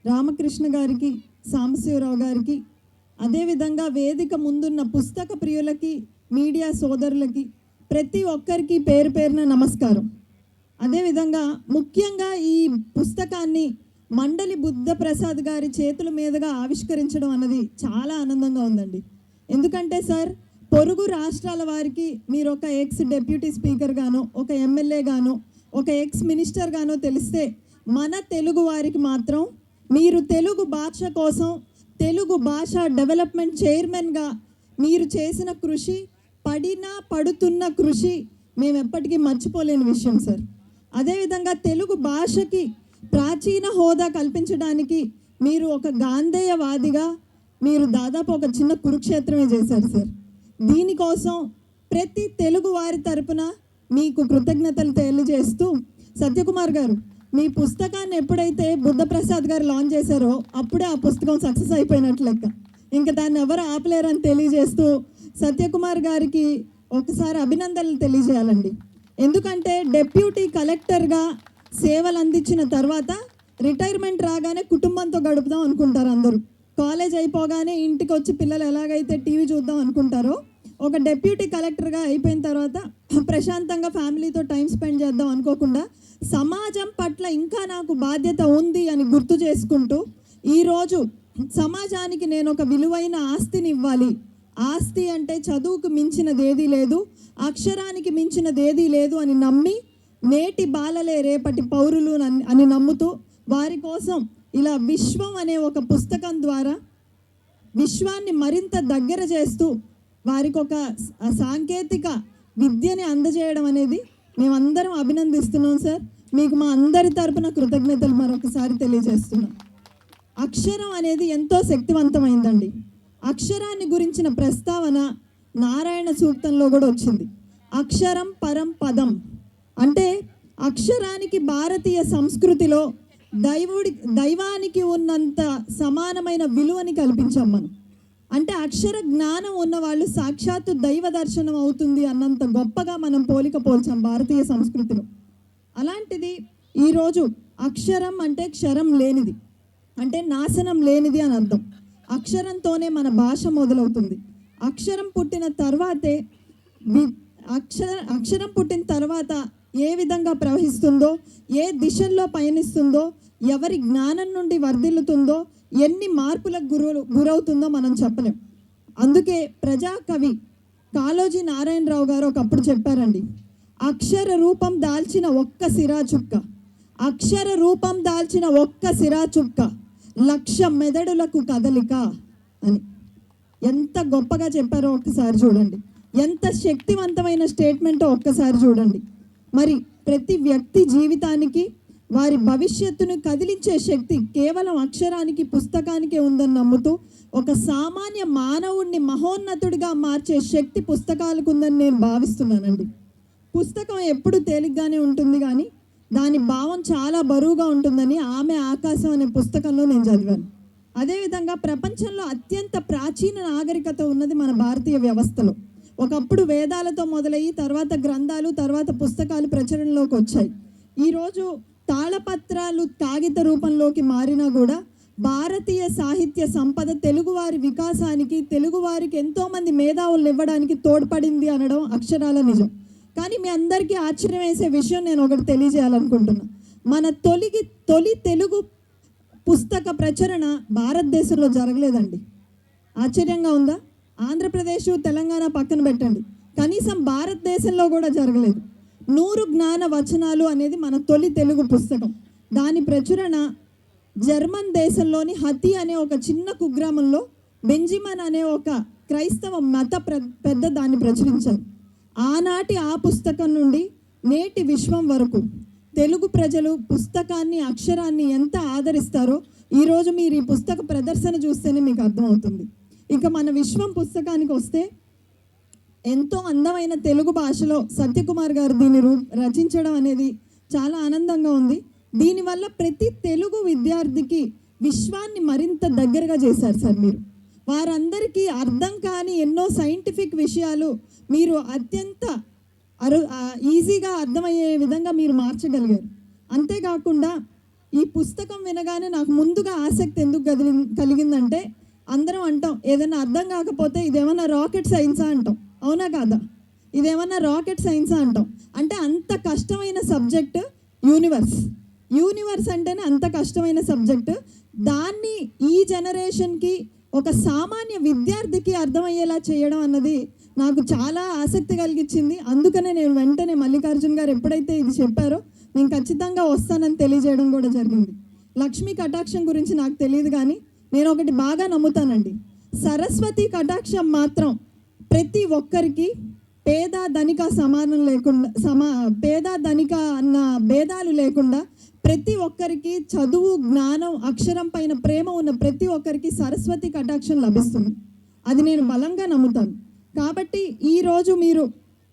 రామకృష్ణ గారికి, సాంబశివరావు గారికి, అదేవిధంగా వేదిక ముందున్న పుస్తక ప్రియులకి, మీడియా సోదరులకి ప్రతి ఒక్కరికి పేరు పేరున నమస్కారం. అదేవిధంగా ముఖ్యంగా ఈ పుస్తకాన్ని మండలి బుద్ధ ప్రసాద్ గారి చేతుల మీదుగా ఆవిష్కరించడం అన్నది చాలా ఆనందంగా ఉందండి. ఎందుకంటే సార్, పొరుగు రాష్ట్రాల వారికి మీరు ఒక ఎక్స్ డెప్యూటీ స్పీకర్ గానో, ఒక ఎమ్మెల్యే గానో, ఒక ఎక్స్ మినిస్టర్ గానో తెలిస్తే, మన తెలుగు వారికి మాత్రం మీరు తెలుగు భాష కోసం, తెలుగు భాష డెవలప్మెంట్ చైర్మన్గా మీరు చేసిన కృషి, పడుతున్న కృషి మేము ఎప్పటికీ మర్చిపోలేని విషయం సార్. అదేవిధంగా తెలుగు భాషకి ప్రాచీన హోదా కల్పించడానికి మీరు ఒక గాంధేయవాదిగా మీరు దాదాపు ఒక చిన్న కురుక్షేత్రమే చేశారు సార్. దీనికోసం ప్రతి తెలుగు వారి తరపున మీకు కృతజ్ఞతలు తెలియజేస్తూ, సత్యకుమార్ గారు మీ పుస్తకాన్ని ఎప్పుడైతే బుద్ధప్రసాద్ గారు లాంచ్ చేశారో అప్పుడే ఆ పుస్తకం సక్సెస్ అయిపోయినట్లు లెక్క. ఇంకా దాన్ని ఎవరు ఆపలేరని తెలియజేస్తూ సత్యకుమార్ గారికి ఒకసారి అభినందనలు తెలియజేయాలండి. ఎందుకంటే డెప్యూటీ కలెక్టర్గా సేవలు అందించిన తర్వాత రిటైర్మెంట్ రాగానే కుటుంబంతో గడుపుదాం అనుకుంటారు అందరూ. కాలేజ్ అయిపోగానే ఇంటికి వచ్చి పిల్లలు ఎలాగైతే టీవీ చూద్దాం అనుకుంటారో, ఒక డెప్యూటీ కలెక్టర్గా అయిపోయిన తర్వాత ప్రశాంతంగా ఫ్యామిలీతో టైం స్పెండ్ చేద్దాం అనుకోకుండా సమాజం పట్ల ఇంకా నాకు బాధ్యత ఉంది అని గుర్తు చేసుకుంటూ, ఈరోజు సమాజానికి నేను ఒక విలువైన ఆస్తిని ఇవ్వాలి. ఆస్తి అంటే చదువుకు మించినది ఏదీ లేదు, అక్షరానికి మించినది ఏదీ లేదు అని నమ్మి, నేటి బాలలే రేపటి పౌరులు అని నమ్ముతూ, వారి కోసం ఇలా విశ్వం అనే ఒక పుస్తకం ద్వారా విశ్వాన్ని మరింత దగ్గర చేస్తూ వారికి ఒక సాంకేతిక విద్యని అందజేయడం అనేది మేమందరం అభినందిస్తున్నాం సార్. మీకు మా అందరి తరపున కృతజ్ఞతలు మరొకసారి తెలియజేస్తున్నాం. అక్షరం అనేది ఎంతో శక్తివంతమైందండి. అక్షరాన్ని గురించిన ప్రస్తావన నారాయణ సూక్తంలో కూడా వచ్చింది. అక్షరం పరం పదం అంటే అక్షరానికి భారతీయ సంస్కృతిలో దైవానికి ఉన్నంత సమానమైన విలువని కల్పించాం మనం. అంటే అక్షర జ్ఞానం ఉన్నవాళ్ళు సాక్షాత్తు దైవ దర్శనం అవుతుంది అన్నంత గొప్పగా మనం పోల్చాం భారతీయ సంస్కృతిలో. అలాంటిది ఈరోజు అక్షరం అంటే క్షరం లేనిది, అంటే నాశనం లేనిది అని అర్థం. అక్షరంతోనే మన భాష మొదలవుతుంది. అక్షరం పుట్టిన తర్వాతే అక్షరం పుట్టిన తర్వాత ఏ విధంగా ప్రవహిస్తుందో, ఏ దిశల్లో పయనిస్తుందో, ఎవరి జ్ఞానం నుండి వర్ధిల్లుతుందో, ఎన్ని మార్పులకు గురవుతుందో మనం చెప్పలేం. అందుకే ప్రజాకవి కాళోజీ నారాయణరావు గారు ఒకప్పుడు చెప్పారండి, అక్షర రూపం దాల్చిన ఒక్క సిరా చుక్క, అక్షర రూపం దాల్చిన ఒక్క సిరా చుక్క 1,00,000 మెదడులకు కదలిక అని. ఎంత గొప్పగా చెప్పారో ఒక్కసారి చూడండి, ఎంత శక్తివంతమైన స్టేట్మెంటో ఒక్కసారి చూడండి. మరి ప్రతి వ్యక్తి జీవితానికి, వారి భవిష్యత్తును కదిలించే శక్తి కేవలం అక్షరానికి, పుస్తకానికే ఉందని నమ్ముతూ, ఒక సామాన్య మానవుణ్ణి మహోన్నతుడిగా మార్చే శక్తి పుస్తకాలకు ఉందని నేను భావిస్తున్నానండి. పుస్తకం ఎప్పుడు తేలిగ్గానే ఉంటుంది, కానీ దాని భావం చాలా బరువుగా ఉంటుందని ఆమె ఆకాశం అనే పుస్తకంలో నేను చదివాను. అదేవిధంగా ప్రపంచంలో అత్యంత ప్రాచీన నాగరికత ఉన్నది మన భారతీయ వ్యవస్థలో. ఒకప్పుడు వేదాలతో మొదలయ్యి తర్వాత గ్రంథాలు, తర్వాత పుస్తకాలు ప్రచురణలోకి వచ్చాయి. ఈరోజు తాళపత్రాలు కాగిత రూపంలోకి మారినా కూడా భారతీయ సాహిత్య సంపద తెలుగువారి వికాసానికి, తెలుగువారికి ఎంతోమంది మేధావులు ఇవ్వడానికి తోడ్పడింది అనడం అక్షరాల నిజం. కానీ మీ అందరికీ ఆశ్చర్యం వేసే విషయం నేను ఒకటి తెలియజేయాలనుకుంటున్నా. మన తొలి తెలుగు పుస్తక ప్రచురణ భారతదేశంలో జరగలేదండి. ఆశ్చర్యంగా ఉందా? ఆంధ్రప్రదేశ్, తెలంగాణ పక్కన పెట్టండి, కనీసం భారతదేశంలో కూడా జరగలేదు. 100 జ్ఞాన వచనాలు అనేది మన తొలి తెలుగు పుస్తకం. దాని ప్రచురణ జర్మన్ దేశంలోని హతి అనే ఒక చిన్న కుగ్రామంలో బెంజిమన్ అనే ఒక క్రైస్తవ మత పెద్ద దాన్ని ప్రచురించారు. ఆనాటి ఆ పుస్తకం నుండి నేటి విశ్వం వరకు తెలుగు ప్రజలు పుస్తకాన్ని, అక్షరాన్ని ఎంత ఆదరిస్తారో ఈరోజు మీరు ఈ పుస్తక ప్రదర్శన చూస్తేనే మీకు అర్థమవుతుంది. ఇక మన విశ్వం పుస్తకానికి వస్తే, ఎంతో అందమైన తెలుగు భాషలో సత్యకుమార్ గారు దీన్ని రచించడం అనేది చాలా ఆనందంగా ఉంది. దీనివల్ల ప్రతి తెలుగు విద్యార్థికి విశ్వాన్ని మరింత దగ్గరగా చేశారు సార్ మీరు. వారందరికీ అర్థం కాని ఎన్నో సైంటిఫిక్ విషయాలు మీరు అత్యంత ఈజీగా అర్థమయ్యే విధంగా మీరు మార్చగలిగారు. అంతేకాకుండా ఈ పుస్తకం వినగానే నాకు ముందుగా ఆసక్తి ఎందుకు కలిగిందంటే, అందరం అంటాం ఏదైనా అర్థం కాకపోతే ఇదేమన్నా రాకెట్ సైన్సా అంటాం, అవునా కాదా? ఇదేమన్నా రాకెట్ సైన్సా అంటాం. అంటే అంత కష్టమైన సబ్జెక్ట్ యూనివర్స్ అంటేనే అంత కష్టమైన సబ్జెక్ట్. దాన్ని ఈ జనరేషన్కి ఒక సామాన్య విద్యార్థికి అర్థమయ్యేలా చేయడం అన్నది నాకు చాలా ఆసక్తి కలిగించింది. అందుకనే నేను వెంటనే మల్లికార్జున్ గారు ఎప్పుడైతే ఇది చెప్పారో నేను ఖచ్చితంగా వస్తానని తెలియజేయడం కూడా జరిగింది. లక్ష్మీ కటాక్షం గురించి నాకు తెలియదు, కానీ నేను ఒకటి బాగా నమ్ముతానండి. సరస్వతి కటాక్షం మాత్రం ప్రతి ఒక్కరికి పేద ధనిక సమానం లేకుండా పేద ధనిక అన్న భేదాలు లేకుండా ప్రతి ఒక్కరికి చదువు, జ్ఞానం, అక్షరం పైన ప్రేమ ఉన్న ప్రతి ఒక్కరికి సరస్వతి కటాక్షం లభిస్తుంది. అది నేను బలంగా నమ్ముతాను. కాబట్టి ఈరోజు మీరు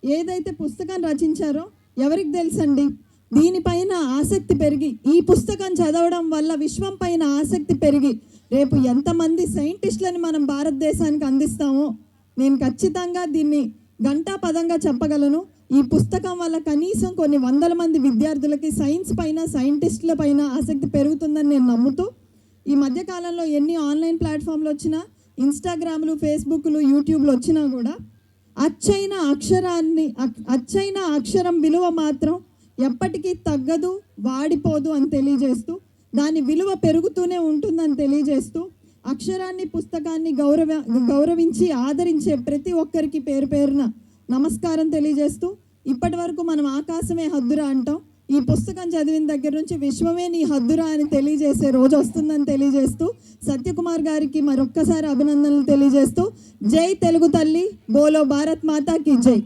ఏదైతే పుస్తకం రచించారో ఎవరికి తెలుసండి, దీనిపైన ఆసక్తి పెరిగి ఈ పుస్తకం చదవడం వల్ల విశ్వం పైన ఆసక్తి పెరిగి రేపు ఎంతమంది సైంటిస్టులని మనం భారతదేశానికి అందిస్తామో నేను ఖచ్చితంగా దీన్ని గంటాపదంగా చెప్పగలను. ఈ పుస్తకం వల్ల కనీసం కొన్ని వందల మంది విద్యార్థులకి సైన్స్ పైన, సైంటిస్టుల పైన ఆసక్తి పెరుగుతుందని నేను నమ్ముతూ, ఈ మధ్యకాలంలో ఎన్ని ఆన్లైన్ ప్లాట్ఫామ్లు వచ్చినా, ఇన్స్టాగ్రామ్లు, ఫేస్బుక్లు, యూట్యూబ్లు వచ్చినా కూడా అచ్చైన అక్షరం విలువ మాత్రం ఎప్పటికీ తగ్గదు, వాడిపోదు అని తెలియజేస్తూ, దాని విలువ పెరుగుతూనే ఉంటుందని తెలియజేస్తూ, అక్షరాన్ని, పుస్తకాన్ని గౌరవించి ఆదరించే ప్రతి ఒక్కరికి పేరు పేరున నమస్కారం తెలియజేస్తూ, ఇప్పటి వరకు మనం ఆకాశమే హద్దురా అంటాం, ఈ పుస్తకం చదివిన దగ్గర నుంచి విశ్వమే నీ హద్దురా అని తెలియజేసే రోజు వస్తుందని తెలియజేస్తూ, సత్యకుమార్ గారికి మరొక్కసారి అభినందనలు తెలియజేస్తూ, జై తెలుగు తల్లి, బోలో భారత్ మాతాకి జై.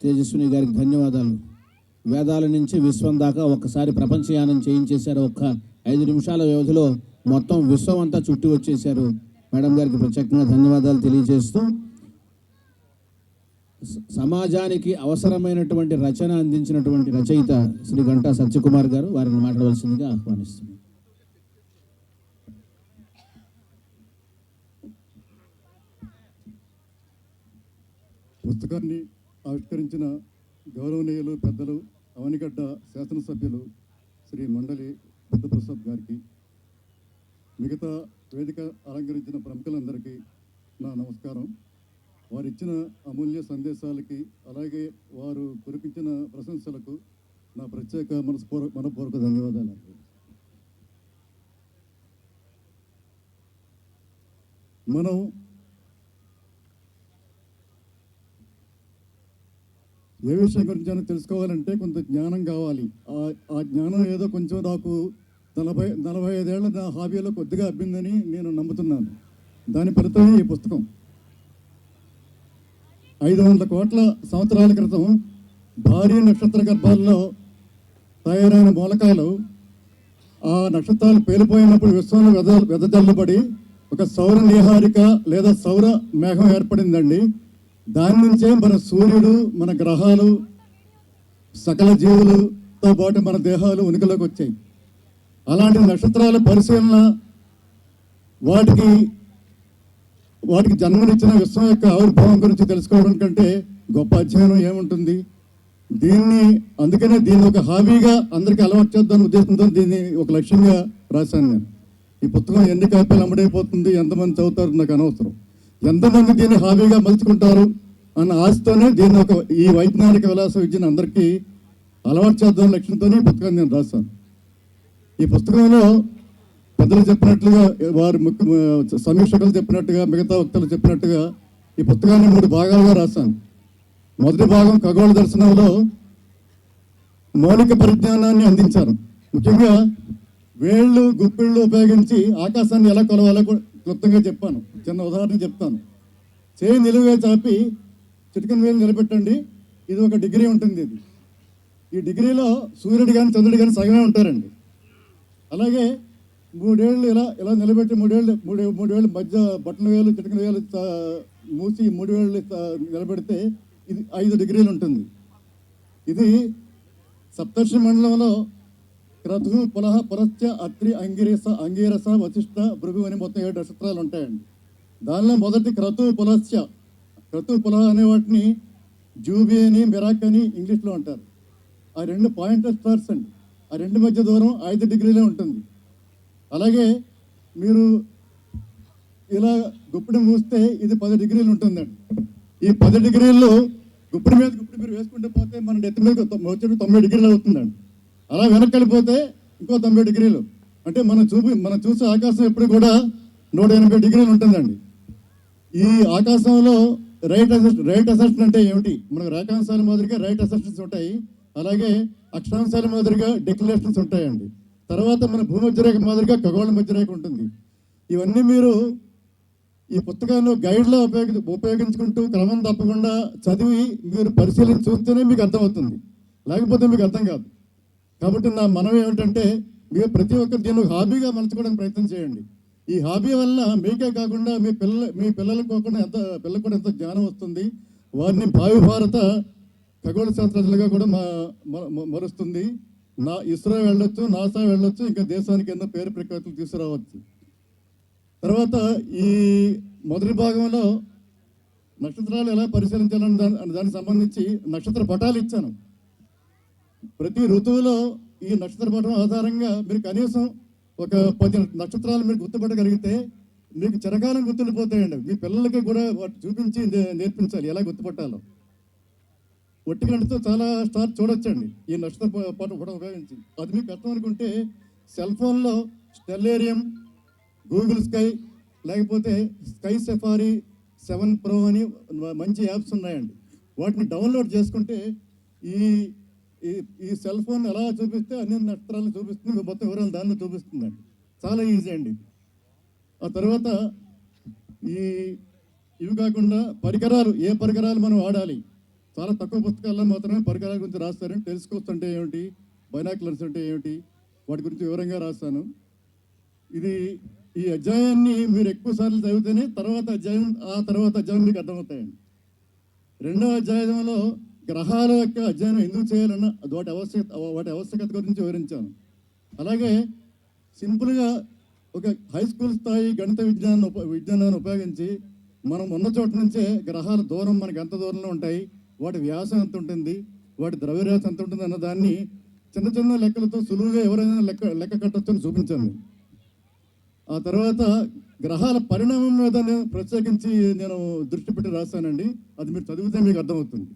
తేజస్విని గారికి ధన్యవాదాలు. వేదాల నుంచి విశ్వం దాకా ఒక్కసారి ప్రపంచయానం చేయించేశారు. ఒక్క 5 నిమిషాల వ్యవధిలో మొత్తం విశ్వం అంతా చుట్టి వచ్చేశారు. మేడం గారికి ప్రత్యేకంగా ధన్యవాదాలు తెలియజేస్తూ, సమాజానికి అవసరమైనటువంటి రచన అందించినటువంటి రచయిత శ్రీ గంటా సత్యకుమార్ గారు, వారిని మాట్లాడవలసిందిగా ఆహ్వానిస్తున్నాను. పుస్తకాన్ని ఆవిష్కరించిన గౌరవనీయులు పెద్దలు అవనిగడ్డ శాసనసభ్యులు శ్రీ మండలి బుద్ధప్రసాద్ గారికి, మిగతా వేదిక అలంకరించిన ప్రముఖులందరికీ నా నమస్కారం. వారు ఇచ్చిన అమూల్య సందేశాలకి, అలాగే వారు కురిపించిన ప్రశంసలకు నా ప్రత్యేక మనపూర్వక ధన్యవాదాలు. మనం ఏ విషయం గురించి అయినా తెలుసుకోవాలంటే కొంత జ్ఞానం కావాలి. ఆ జ్ఞానం ఏదో కొంచెం నాకు 45 ఏళ్ల నా హాబీలో కొద్దిగా అబ్బిందని నేను నమ్ముతున్నాను. దాని ఫలితమే ఈ పుస్తకం. 500 కోట్ల సంవత్సరాల క్రితం భారీ నక్షత్ర గర్భాల్లో తయారైన మూలకాలు ఆ నక్షత్రాలు పేలిపోయినప్పుడు విశ్వంలో వెదజల్లుబడి ఒక సౌర నిహారిక లేదా సౌర మేఘం ఏర్పడిందండి. దాని నుంచే మన సూర్యుడు, మన గ్రహాలు, సకల జీవులతో పాటు మన దేహాలు ఉనికిలోకి వచ్చాయి. అలాంటి నక్షత్రాల పరిశీలన, వాటికి జన్మనిచ్చిన విశ్వం యొక్క ఆవిర్భావం గురించి తెలుసుకోవడం కంటే గొప్ప అధ్యయనం ఏముంటుంది. అందుకనే దీన్ని ఒక హాబీగా అందరికీ అలవాటు చేద్దామని ఉద్దేశంతో దీన్ని ఒక లక్ష్యంగా రాశాను నేను. ఈ పుస్తకం ఎన్ని కాపీలు అమ్ముడైపోతుంది, ఎంతమంది చదువుతారు నాకు అనవసరం. ఎంతమంది దీన్ని హాబీగా మలుచుకుంటారు అన్న ఆశతోనే దీన్ని ఈ వైజ్ఞానిక విలాస విద్యను అందరికీ అలవాటు చేద్దాం లక్ష్యంతోనే ఈ పుస్తకాన్ని నేను రాశాను. ఈ పుస్తకంలో పెద్దలు చెప్పినట్లుగా, వారి సమీక్షకులు చెప్పినట్టుగా, మిగతా వక్తలు చెప్పినట్టుగా ఈ పుస్తకాన్ని 3 భాగాలుగా రాశాను. మొదటి భాగం ఖగోళ దర్శనంలో మౌలిక పరిజ్ఞానాన్ని అందించారు. ముఖ్యంగా వేళ్ళు, గుప్పిళ్ళు ఉపయోగించి ఆకాశాన్ని ఎలా కొలవాలో క్లుప్తంగా చెప్పాను. చిన్న ఉదాహరణ చెప్తాను. చేయి నిలువే చాపి చిటికెన వేలు నిలబెట్టండి. ఇది 1 డిగ్రీ ఉంటుంది. ఈ డిగ్రీలో సూర్యుడు కానీ చంద్రుడు కానీ సగమే ఉంటారండి. అలాగే 3 ఏళ్ళు ఇలా నిలబెట్టి 3 వేళ్ళు మధ్య బట్టన వేలు, చిటికెన వేలు మూసి 3 వేళ్ళు నిలబెడితే ఇది 5 డిగ్రీలు ఉంటుంది. ఇది సప్తర్షి మండలంలో క్రతు, పులహ, పురస్త్య, అత్రి, అంగీరస, వశిష్ఠ, భృగు అని మొత్తం 7 నక్షత్రాలు ఉంటాయండి. దానిలో మొదటి క్రతు, పులహ అనే వాటిని జూబీ అని మిరాక్ అని ఇంగ్లీష్లో అంటారు. ఆ రెండు పాయింటర్ స్టార్స్ అండి. ఆ రెండు మధ్య దూరం 5 డిగ్రీలే ఉంటుంది. అలాగే మీరు ఇలా గుప్పిడి మూస్తే ఇది 10 డిగ్రీలు ఉంటుందండి. ఈ 10 డిగ్రీల్లో గుప్పిడి మీద గుప్పిడి మీరు వేసుకుంటే పోతే మన నెత్తి మీద వచ్చేది 90 డిగ్రీలు అవుతుందండి. అలా వెనక్కి వెళ్ళిపోతే ఇంకో 90 డిగ్రీలు. అంటే మనం చూసే ఆకాశం ఎప్పుడు కూడా 180 డిగ్రీలు ఉంటుందండి. ఈ ఆకాశంలో రైట్ అసెస్షన్ అంటే ఏమిటి? మనకు రేఖాంశాల మాదిరిగా రైట్ అసెషన్స్ ఉంటాయి, అలాగే అక్షాంశాల మాదిరిగా డిక్లరేషన్స్ ఉంటాయండి. తర్వాత మన భూమధ్యరేఖ మాదిరిగా ఖగోళ మధ్యరేఖ ఉంటుంది. ఇవన్నీ మీరు ఈ పుస్తకాన్ని గైడ్లో ఉపయోగించుకుంటూ క్రమం తప్పకుండా చదివి మీరు పరిశీలించి చూస్తేనే మీకు అర్థమవుతుంది, లేకపోతే మీకు అర్థం కాదు. కాబట్టి నా మనవి ఏమిటంటే మీరు ప్రతి ఒక్కరు దీన్ని హాబీగా మలుచుకోవడానికి ప్రయత్నం చేయండి. ఈ హాబీ వల్ల మీకే కాకుండా మీ పిల్లలకు కూడా ఎంతో జ్ఞానం వస్తుంది. వారిని భావి భారత ఖగోళ శాస్త్రజ్ఞులుగా కూడా మరుస్తుంది. ఇస్రో వెళ్ళొచ్చు, నాసా వెళ్ళొచ్చు, ఇంకా దేశానికి ఎన్నో పేరు ప్రఖ్యాతులు తీసుకురావచ్చు. తర్వాత ఈ మొదటి భాగంలో నక్షత్రాలు ఎలా పరిశీలించాలని దానికి సంబంధించి నక్షత్ర పటాలు ఇచ్చాను. ప్రతి ఋతువులో ఈ నక్షత్ర పటం ఆధారంగా మీరు కనీసం ఒక 10 నక్షత్రాలు మీరు గుర్తుపట్టగలిగితే మీకు చిరకాలం గుర్తుండిపోతాయండి. మీ పిల్లలకి కూడా వాటి చూపించి నేర్పించాలి ఎలా గుర్తుపట్టాలో. ఒట్టి గంటతో చాలా స్టార్ చూడొచ్చండి ఈ నక్షత్ర పటం ఉపయోగించి. అది మీకు కష్టం అనుకుంటే సెల్ ఫోన్లో స్టెల్లేరియం, గూగుల్ స్కై, లేకపోతే స్కై సఫారీ 7 Pro అని మంచి యాప్స్ ఉన్నాయండి. వాటిని డౌన్లోడ్ చేసుకుంటే ఈ సెల్ ఫోన్ ఎలా చూపిస్తే అన్ని నక్షత్రాలను చూపిస్తుంది, మొత్తం వివరాలు దాన్ని చూపిస్తుందండి. చాలా ఈజీ అండి. ఆ తర్వాత ఇవి కాకుండా ఏ పరికరాలు మనం వాడాలి, చాలా తక్కువ పుస్తకాల్లో మాత్రమే పరికరాల గురించి రాస్తారని. టెలిస్కోప్స్ అంటే ఏమిటి, బైనాక్యులర్స్ అంటే ఏమిటి, వాటి గురించి వివరంగా రాస్తాను. ఈ అధ్యాయాన్ని మీరు ఎక్కువ సార్లు చదివితేనే తర్వాత అధ్యాయం మీకు అర్థమవుతాయండి. రెండవ అధ్యాయంలో గ్రహాల యొక్క అధ్యయనం ఎందుకు చేయాలన్న వాటి ఆవశ్యకత గురించి వివరించాను. అలాగే సింపుల్గా ఒక హై స్కూల్ స్థాయి గణిత విజ్ఞానాన్ని ఉపయోగించి మనం ఉన్న చోట నుంచే గ్రహాల దూరం మనకి ఎంత దూరంలో ఉంటాయి, వాటి వ్యాసం ఎంత ఉంటుంది, వాటి ద్రవ్యరాశి ఎంత ఉంటుంది అన్న దాన్ని చిన్న చిన్న లెక్కలతో సులువుగా ఎవరైనా లెక్క కట్టొచ్చని చూపించాను. ఆ తర్వాత గ్రహాల పరిణామం మీద ప్రత్యేకించి నేను దృష్టి పెట్టి రాశానండి. అది మీరు చదివితే మీకు అర్థమవుతుంది.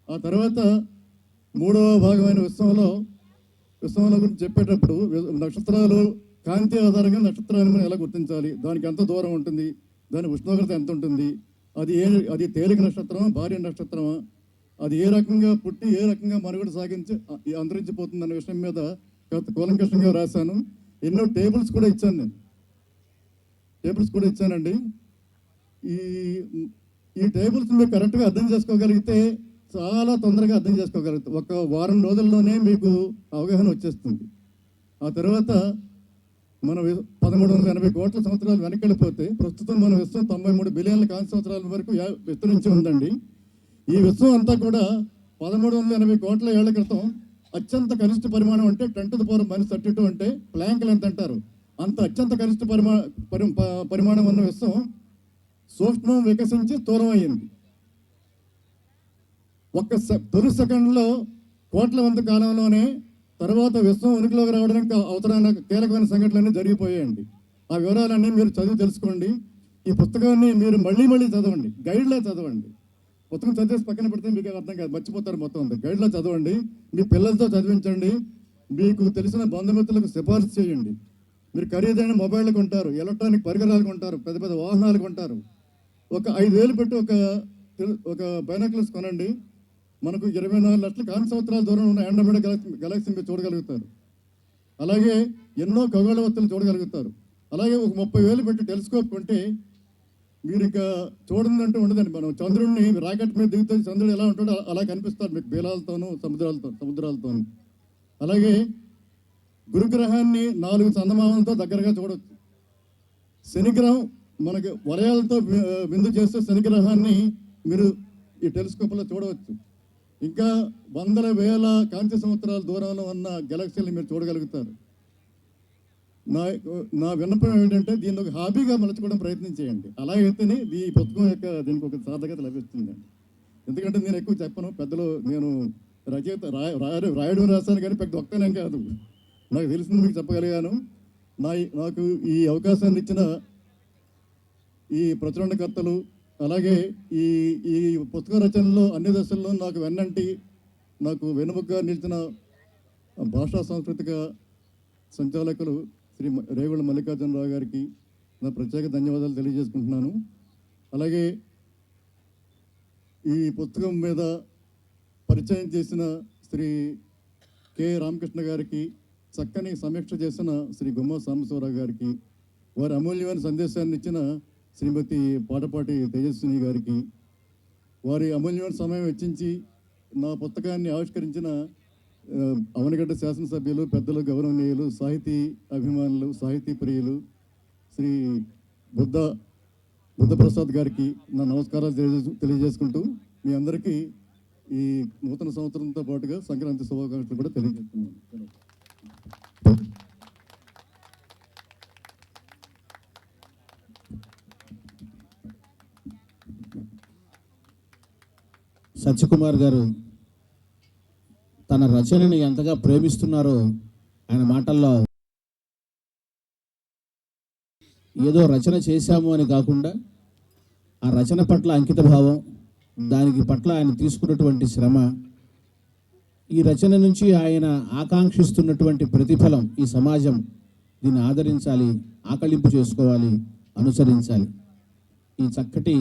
ఆ తర్వాత 3వ భాగమైన విశ్వంలో గురించి చెప్పేటప్పుడు నక్షత్రాలు కాంతి ఆధారంగా నక్షత్రాన్ని మనం ఎలా గుర్తించాలి, దానికి ఎంత దూరం ఉంటుంది, దాని ఉష్ణోగ్రత ఎంత ఉంటుంది, అది తేలిక నక్షత్రమా, భారీ నక్షత్రమా, అది ఏ రకంగా పుట్టి ఏ రకంగా మనుగడ సాగించి అంతరించిపోతుంది అనే విషయం మీద కూలంకషంగా రాశాను. ఎన్నో టేబుల్స్ కూడా ఇచ్చానండి. ఈ టేబుల్స్ మీరు కరెక్ట్గా అర్థం చేసుకోగలిగితే చాలా తొందరగా అర్థం చేసుకోగలుగుతాం. 1 వారం రోజుల్లోనే మీకు అవగాహన వచ్చేస్తుంది. ఆ తర్వాత మనం 1380 కోట్ల సంవత్సరాలు వెనకెళ్ళిపోతే ప్రస్తుతం మన విశ్వం 93 బిలియన్ల కాంతి సంవత్సరాల వరకు విస్తరించి ఉందండి. ఈ విశ్వం అంతా కూడా 1380 కోట్ల ఏళ్ల క్రితం అత్యంత కనిష్ట పరిమాణం అంటే 10⁻32 అంటే ప్లాంక్ లెంత్ అంటారు. అంత అత్యంత కనిష్ట పరిమాణం ఉన్న విశ్వం సూక్ష్మం వికసించి స్థూలం అయ్యింది. తొలి సెకండ్లో కోట్ల వంద కాలంలోనే తర్వాత విశ్వం ఉనికిలోకి రావడానికి అవసరమైన కీలకమైన సంఘటనలన్నీ జరిగిపోయాయండి. ఆ వివరాలన్నీ మీరు చదివి తెలుసుకోండి. ఈ పుస్తకాన్ని మీరు మళ్ళీ చదవండి, గైడ్లో చదవండి. పుస్తకం చదివేసి పక్కన పెడితే మీకు అర్థం కాదు, మర్చిపోతారు మొత్తం అంతా. గైడ్లో చదవండి, మీ పిల్లలతో చదివించండి, మీకు తెలిసిన బంధుమిత్రులకు సిఫార్సు చేయండి. మీరు ఖరీదైన మొబైల్ కొంటారు, ఎలక్ట్రానిక్ పరికరాలు కొంటారు, పెద్ద పెద్ద వాహనాలు కొంటారు, ఒక 5,000 పెట్టి ఒక బైనాక్యులర్స్ కొనండి. మనకు 24 లక్షల కాంతి సంవత్సరాల దూరం ఉన్న ఆండ్రోమేడా గెలాక్సీ మీరు చూడగలుగుతారు. అలాగే ఎన్నో ఖగోళ వస్తువులు చూడగలుగుతారు. అలాగే ఒక 30,000 పెట్టి టెలిస్కోప్ కొంటే మీరు ఇంకా చూడందంటూ ఉండదండి. మనం చంద్రుడిని రాకెట్ మీద దిగుతుంది, చంద్రుడు ఎలా ఉంటాడో అలా కనిపిస్తారు మీకు బేలాలతోనూ సముద్రాలతోనూ. అలాగే గురుగ్రహాన్ని 4 చందమామలతో దగ్గరగా చూడవచ్చు. శనిగ్రహం మనకి వలయాలతో బిందు చేస్తే శనిగ్రహాన్ని మీరు ఈ టెలిస్కోప్లో చూడవచ్చు. ఇంకా 100,000 కాంతి సంవత్సరాల దూరంలో ఉన్న గెలాక్సీని మీరు చూడగలుగుతారు. నా విన్నపం ఏంటంటే దీన్ని ఒక హాబీగా మలుచుకోవడం ప్రయత్నం చేయండి. అలా అయితేనే ఈ పుస్తకం యొక్క దీనికి ఒక సార్థకత లభిస్తుందండి. ఎందుకంటే నేను ఎక్కువ చెప్పను, పెద్దలు నేను రచయిత రాయడం రాస్తాను కానీ పెద్ద ఒక్కనేం కాదు, నాకు తెలిసింది మీకు చెప్పగలిగాను. నాకు ఈ అవకాశాన్ని ఇచ్చిన ఈ ప్రచురణకర్తలు, అలాగే ఈ ఈ పుస్తక రచనలో అన్ని దశల్లో నాకు వెన్నంటి, నాకు వెనుముకగా నిలిచిన భాషా సాంస్కృతిక సంచాలకులు శ్రీ రేగుళ్ళ మల్లికార్జునరావు గారికి నా ప్రత్యేక ధన్యవాదాలు తెలియజేసుకుంటున్నాను. అలాగే ఈ పుస్తకం మీద పరిచయం చేసిన శ్రీ కె రామకృష్ణ గారికి, చక్కని సమీక్ష చేసిన శ్రీ గుమ్మ సాంబశివరావు గారికి, వారి అమూల్యమైన సందేశాన్ని ఇచ్చిన శ్రీమతి పాటపాటి తేజస్విని గారికి, వారి అమూల్యమైన సమయం వెచ్చించి నా పుస్తకాన్ని ఆవిష్కరించిన అవనగడ్డ శాసనసభ్యులు, పెద్దలు, గౌరవనీయులు, సాహితీ అభిమానులు, సాహితీ ప్రియులు శ్రీ బుద్ధప్రసాద్ గారికి నా నమస్కారాలు తెలియజేసుకుంటూ మీ అందరికీ ఈ నూతన సంవత్సరంతో పాటుగా సంక్రాంతి శుభాకాంక్షలు కూడా తెలియజేస్తున్నాను. సత్యకుమార్ గారు తన రచనని ఎంతగా ప్రేమిస్తున్నారో ఆయన మాటల్లో ఏదో రచన చేశాము అని కాకుండా ఆ రచన పట్ల అంకిత భావం, దానికి పట్ల ఆయన తీసుకున్నటువంటి శ్రమ, ఈ రచన నుంచి ఆయన ఆకాంక్షిస్తున్నటువంటి ప్రతిఫలం ఈ సమాజం దీన్ని ఆదరించాలి, ఆకళింపు చేసుకోవాలి, అనుసరించాలి. ఈ చక్కటి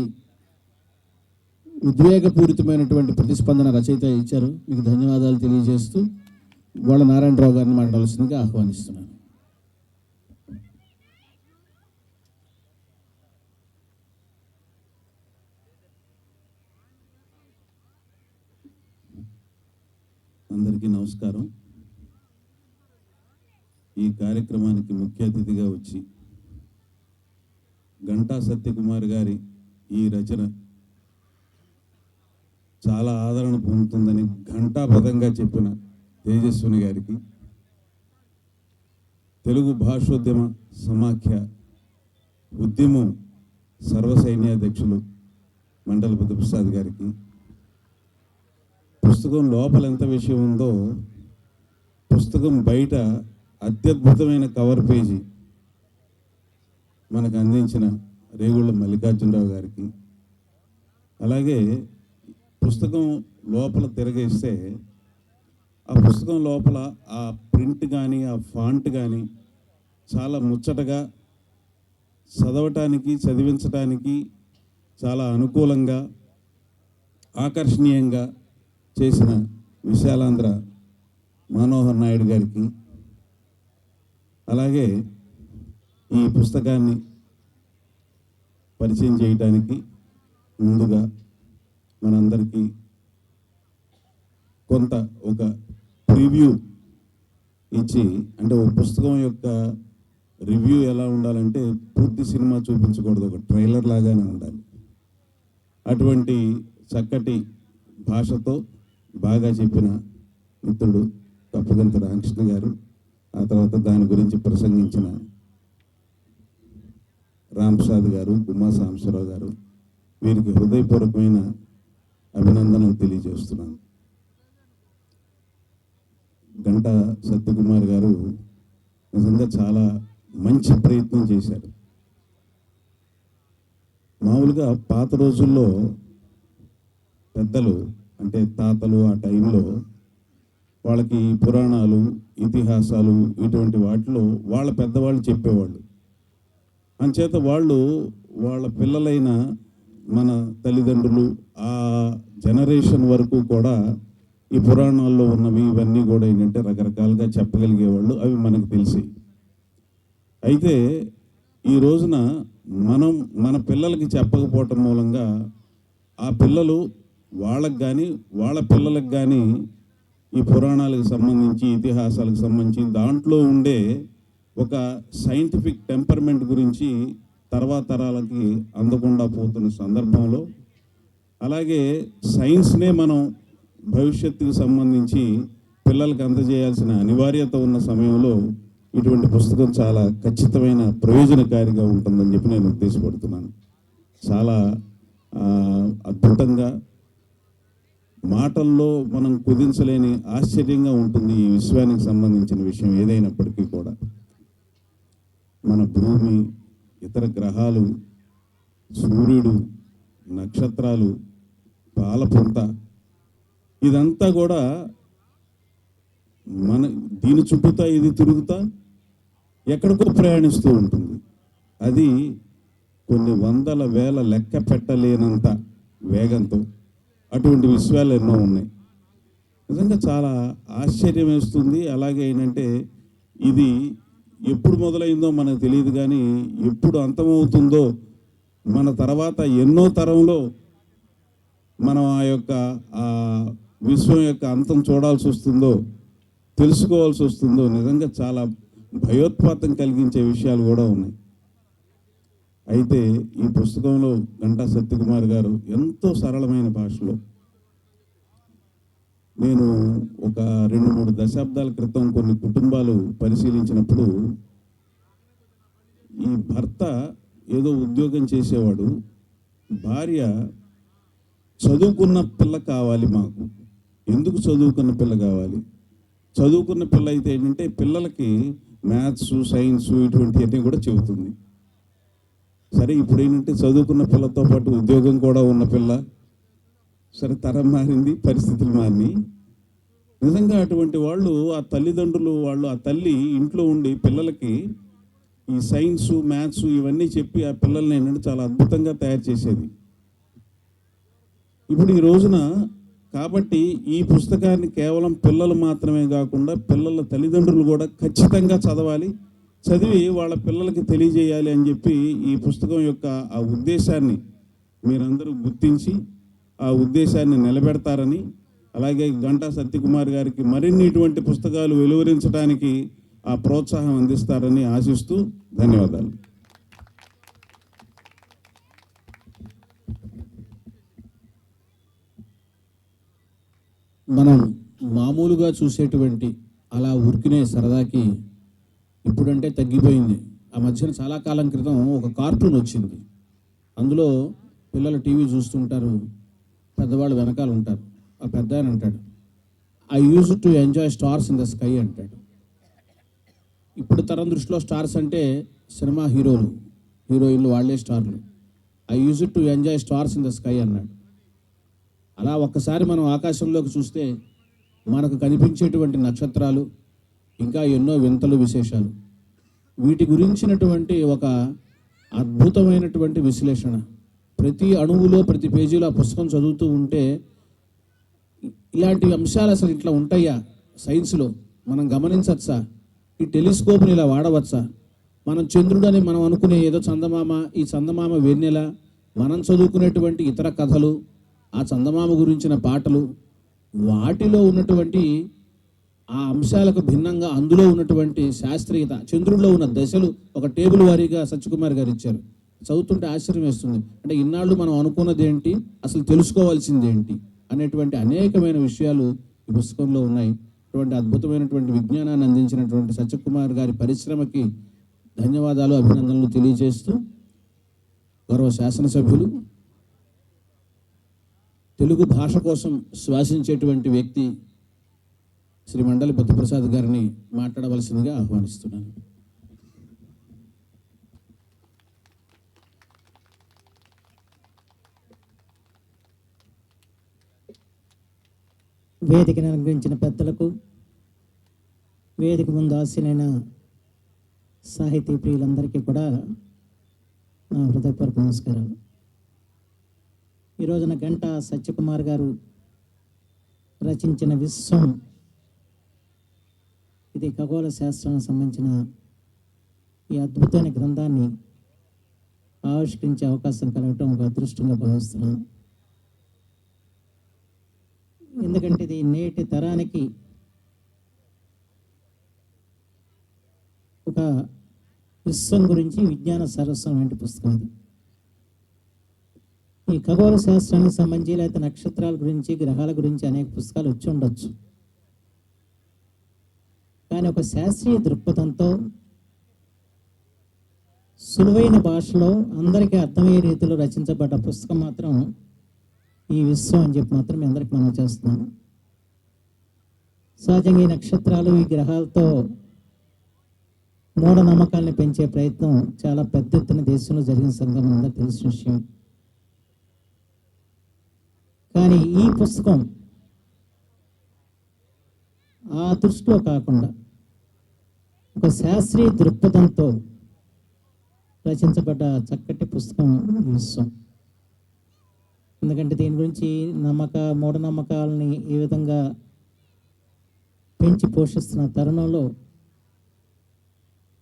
ఉద్వేగపూరితమైనటువంటి ప్రతిస్పందన రచయిత ఇచ్చారు. మీకు ధన్యవాదాలు తెలియజేస్తూ గోళ్ళ నారాయణరావు గారిని మాట్లాడాల్సిందిగా ఆహ్వానిస్తున్నాను. అందరికీ నమస్కారం. ఈ కార్యక్రమానికి ముఖ్య అతిథిగా వచ్చి గంటా సత్యకుమార్ గారి ఈ రచన చాలా ఆదరణ పొందుతుందని ఘంటాపథంగా చెప్పిన తేజస్విని గారికి, తెలుగు భాషోద్యమ సమాఖ్య ఉద్యమం సర్వసైన్యాధ్యక్షులు మండల బుద్ధప్రసాద్ గారికి, పుస్తకం లోపల ఎంత విషయం ఉందో పుస్తకం బయట అత్యద్భుతమైన కవర్ పేజీ మనకు అందించిన రేగుళ్ళ మల్లికార్జునరావు గారికి, అలాగే పుస్తకం లోపల తిరగేస్తే ఆ పుస్తకం లోపల ఆ ప్రింట్ కానీ ఆ ఫాంట్ కానీ చాలా ముచ్చటగా చదవటానికి, చదివించడానికి చాలా అనుకూలంగా, ఆకర్షణీయంగా చేసిన విశాలాంధ్ర మనోహర్ నాయుడు గారికి, అలాగే ఈ పుస్తకాన్ని పరిచయం చేయడానికి ముందుగా మనందరికీ కొంత ఒక ప్రివ్యూ ఇచ్చి, అంటే ఒక పుస్తకం యొక్క రివ్యూ ఎలా ఉండాలంటే పూర్తి సినిమా చూపించకూడదు, ఒక ట్రైలర్ లాగానే ఉండాలి. అటువంటి చక్కటి భాషతో బాగా చెప్పిన మిత్రుడు కప్పగంత రామకృష్ణ గారు, ఆ తర్వాత దాని గురించి ప్రసంగించిన రాంప్రసాద్ గారు, గుమ్మా సాంబశివరావు గారు, వీరికి హృదయపూర్వకమైన అభినందనలు తెలియజేస్తున్నాను. గంటా సత్యకుమార్ గారు నిజంగా చాలా మంచి ప్రయత్నం చేశారు. మామూలుగా పాత రోజుల్లో పెద్దలు అంటే తాతలు ఆ టైంలో వాళ్ళకి పురాణాలు, ఇతిహాసాలు ఇటువంటి వాటిలో వాళ్ళ పెద్దవాళ్ళు చెప్పేవాళ్ళు. అంచేత వాళ్ళు వాళ్ళ పిల్లలైన మన తల్లిదండ్రులు ఆ జనరేషన్ వరకు కూడా ఈ పురాణాల్లో ఉన్నవి ఇవన్నీ కూడా ఏంటంటే రకరకాలుగా చెప్పగలిగేవాళ్ళు, అవి మనకు తెలిసి. అయితే ఈ రోజున మనం మన పిల్లలకి చెప్పకపోవటం మూలంగా ఆ పిల్లలు వాళ్ళకు కానీ వాళ్ళ పిల్లలకు కానీ ఈ పురాణాలకు సంబంధించి, ఇతిహాసాలకు సంబంధించి దాంట్లో ఉండే ఒక సైంటిఫిక్ టెంపర్మెంట్ గురించి తర్వాత తరాలకి అందకుండా పోతున్న సందర్భంలో, అలాగే సైన్స్నే మనం భవిష్యత్తుకు సంబంధించి పిల్లలకు అందజేయాల్సిన అనివార్యత ఉన్న సమయంలో ఇటువంటి పుస్తకం చాలా ఖచ్చితమైన ప్రయోజనకారిగా ఉంటుందని చెప్పి నేను ఉద్దేశపడుతున్నాను. చాలా అద్భుతంగా మాటల్లో మనం కుదించలేని ఆశ్చర్యంగా ఉంటుంది ఈ విశ్వానికి సంబంధించిన విషయం ఏదైనప్పటికీ కూడా. మన భూమి, ఇతర గ్రహాలు, సూర్యుడు, నక్షత్రాలు, పాలపుంత, ఇదంతా కూడా మన దీని చుట్టూతా ఇది తిరుగుతా ఎక్కడికో ప్రయాణిస్తూ ఉంటుంది. అది కొన్ని వందల వేల లెక్క పెట్టలేనంత వేగంతో అటువంటి విశ్వాలు ఎన్నో ఉన్నాయి. నిజంగా చాలా ఆశ్చర్యం వేస్తుంది. అలాగే ఏంటంటే ఇది ఎప్పుడు మొదలైందో మనకు తెలియదు, కానీ ఎప్పుడు అంతమవుతుందో, మన తర్వాత ఎన్నో తరంలో మనం ఆ విశ్వం యొక్క అంతం చూడాల్సి వస్తుందో, తెలుసుకోవాల్సి వస్తుందో, నిజంగా చాలా భయోత్పాతం కలిగించే విషయాలు కూడా ఉన్నాయి. అయితే ఈ పుస్తకంలో గంటా సత్యకుమార్ గారు ఎంతో సరళమైన భాషలో, నేను ఒక 2-3 దశాబ్దాల క్రితం కొన్ని కుటుంబాలు పరిశీలించినప్పుడు, ఈ భర్త ఏదో ఉద్యోగం చేసేవాడు, భార్య చదువుకున్న పిల్ల కావాలి మాకు. ఎందుకు చదువుకున్న పిల్ల కావాలి? చదువుకున్న పిల్ల అయితే ఏంటంటే పిల్లలకి మ్యాథ్స్, సైన్స్ ఇటువంటివన్నీ కూడా చెబుతుంది. సరే, ఇప్పుడు ఏంటంటే చదువుకున్న పిల్లతో పాటు ఉద్యోగం కూడా ఉన్న పిల్ల. సరే, తరం మారింది, పరిస్థితులు మారినాయి. నిజంగా అటువంటి వాళ్ళు, ఆ తల్లిదండ్రులు వాళ్ళు, ఆ తల్లి ఇంట్లో ఉండి పిల్లలకి ఈ సైన్స్, మ్యాథ్స్ ఇవన్నీ చెప్పి ఆ పిల్లల్ని ఏంటంటే చాలా అద్భుతంగా తయారు చేసేది. ఇప్పుడు ఈ రోజున కాబట్టి ఈ పుస్తకాన్ని కేవలం పిల్లలు మాత్రమే కాకుండా పిల్లల తల్లిదండ్రులు కూడా ఖచ్చితంగా చదవాలి, చదివి వాళ్ళ పిల్లలకి తెలియజేయాలి అని చెప్పి ఈ పుస్తకం యొక్క ఆ ఉద్దేశాన్ని మీరందరూ గుర్తించి ఆ ఉద్దేశాన్ని నిలబెడతారని, అలాగే గంటా సత్యకుమార్ గారికి మరిన్ని ఇటువంటి పుస్తకాలు వెలువరించడానికి ఆ ప్రోత్సాహం అందిస్తారని ఆశిస్తూ ధన్యవాదాలు. మనం మామూలుగా చూసేటువంటి అలా ఉరికినే సరదాకి ఇప్పుడంటే తగ్గిపోయింది. ఆ మధ్యన చాలా కాలం క్రితం ఒక కార్టూన్ వచ్చింది. అందులో పిల్లలు టీవీ చూస్తుంటారు, పెద్దవాళ్ళు వెనకాల ఉంటారు. ఆ పెద్ద ఆయన అంటాడు, I use to enjoy stars in the sky అంటాడు. ఇప్పుడు తరం దృష్టిలో స్టార్స్ అంటే సినిమా హీరోలు, హీరోయిన్లు, వాళ్ళే స్టార్లు. I use to enjoy stars in the sky అన్నాడు. అలా ఒక్కసారి మనం ఆకాశంలోకి చూస్తే మనకు కనిపించేటువంటి నక్షత్రాలు, ఇంకా ఎన్నో వింతలు, విశేషాలు, వీటి గురించినటువంటి ఒక అద్భుతమైనటువంటి విశ్లేషణ ప్రతి అణువులో, ప్రతి పేజీలో ఆ పుస్తకం చదువుతూ ఉంటే ఇలాంటి అంశాలు అసలు ఇట్లా ఉంటాయా సైన్స్లో, మనం గమనించవచ్చా, ఈ టెలిస్కోప్ని ఇలా వాడవచ్చా, మనం చంద్రుడు అని మనం అనుకునే ఏదో చందమామ, ఈ చందమామ వెన్నెల, మనం చదువుకునేటువంటి ఇతర కథలు, ఆ చందమామ గురించిన పాటలు, వాటిలో ఉన్నటువంటి ఆ అంశాలకు భిన్నంగా అందులో ఉన్నటువంటి శాస్త్రీయత, చంద్రుడిలో ఉన్న దశలు ఒక టేబుల్ వారీగా సత్యకుమార్ గారు ఇచ్చారు. చదువుతుంటే ఆశ్చర్యం వేస్తుంది. అంటే ఇన్నాళ్ళు మనం అనుకున్నది ఏంటి, అసలు తెలుసుకోవాల్సింది ఏంటి అనేటువంటి అనేకమైన విషయాలు ఈ పుస్తకంలో ఉన్నాయి. అటువంటి అద్భుతమైనటువంటి విజ్ఞానాన్ని అందించినటువంటి సత్యకుమార్ గారి పరిశ్రమకి ధన్యవాదాలు, అభినందనలు తెలియజేస్తూ, గౌరవ శాసనసభ్యులు, తెలుగు భాష కోసం శ్వాసించేటువంటి వ్యక్తి శ్రీ మండలి బుద్ధప్రసాద్ గారిని మాట్లాడవలసిందిగా ఆహ్వానిస్తున్నాను. వేదికను అలంకరించిన పెద్దలకు, వేదిక ముందు ఆశీలైన సాహితీ ప్రియులందరికీ కూడా నా హృదయపూర్వక నమస్కారాలు. ఈ రోజున గంటా సత్యకుమార్ గారు రచించిన విశ్వం, ఇది ఖగోళ శాస్త్రానికి సంబంధించిన ఈ అద్భుతమైన గ్రంథాన్ని ఆవిష్కరించే అవకాశం కలగటం ఒక అదృష్టంగా భావిస్తున్నాను. ఎందుకంటే ఇది నేటి తరానికి ఒక విశ్వం గురించి విజ్ఞాన సరస్వం వంటి పుస్తకం ఇది. ఈ ఖగోళ శాస్త్రానికి సంబంధించి లేకపోతే నక్షత్రాల గురించి, గ్రహాల గురించి అనేక పుస్తకాలు వచ్చి ఉండొచ్చు. కానీ ఒక శాస్త్రీయ దృక్పథంతో సులువైన భాషలో అందరికీ అర్థమయ్యే రీతిలో రచించబడ్డ పుస్తకం మాత్రం ఈ విశ్వం అని చెప్పి మాత్రం మీ అందరికి మనం చేస్తున్నాను. సహజంగా ఈ నక్షత్రాలు, ఈ గ్రహాలతో మూఢనమ్మకాలను పెంచే ప్రయత్నం చాలా పెద్ద ఎత్తున దేశంలో జరిగిన సంగతి అందరికీ తెలిసిన విషయం. కానీ ఈ పుస్తకం ఆ దృష్టిలో కాకుండా ఒక శాస్త్రీయ దృక్పథంతో రచించబడ్డ చక్కటి పుస్తకం విశ్వం. ఎందుకంటే దీని గురించి మూఢనమ్మకాలని ఏ విధంగా పెంచి పోషిస్తున్న తరుణంలో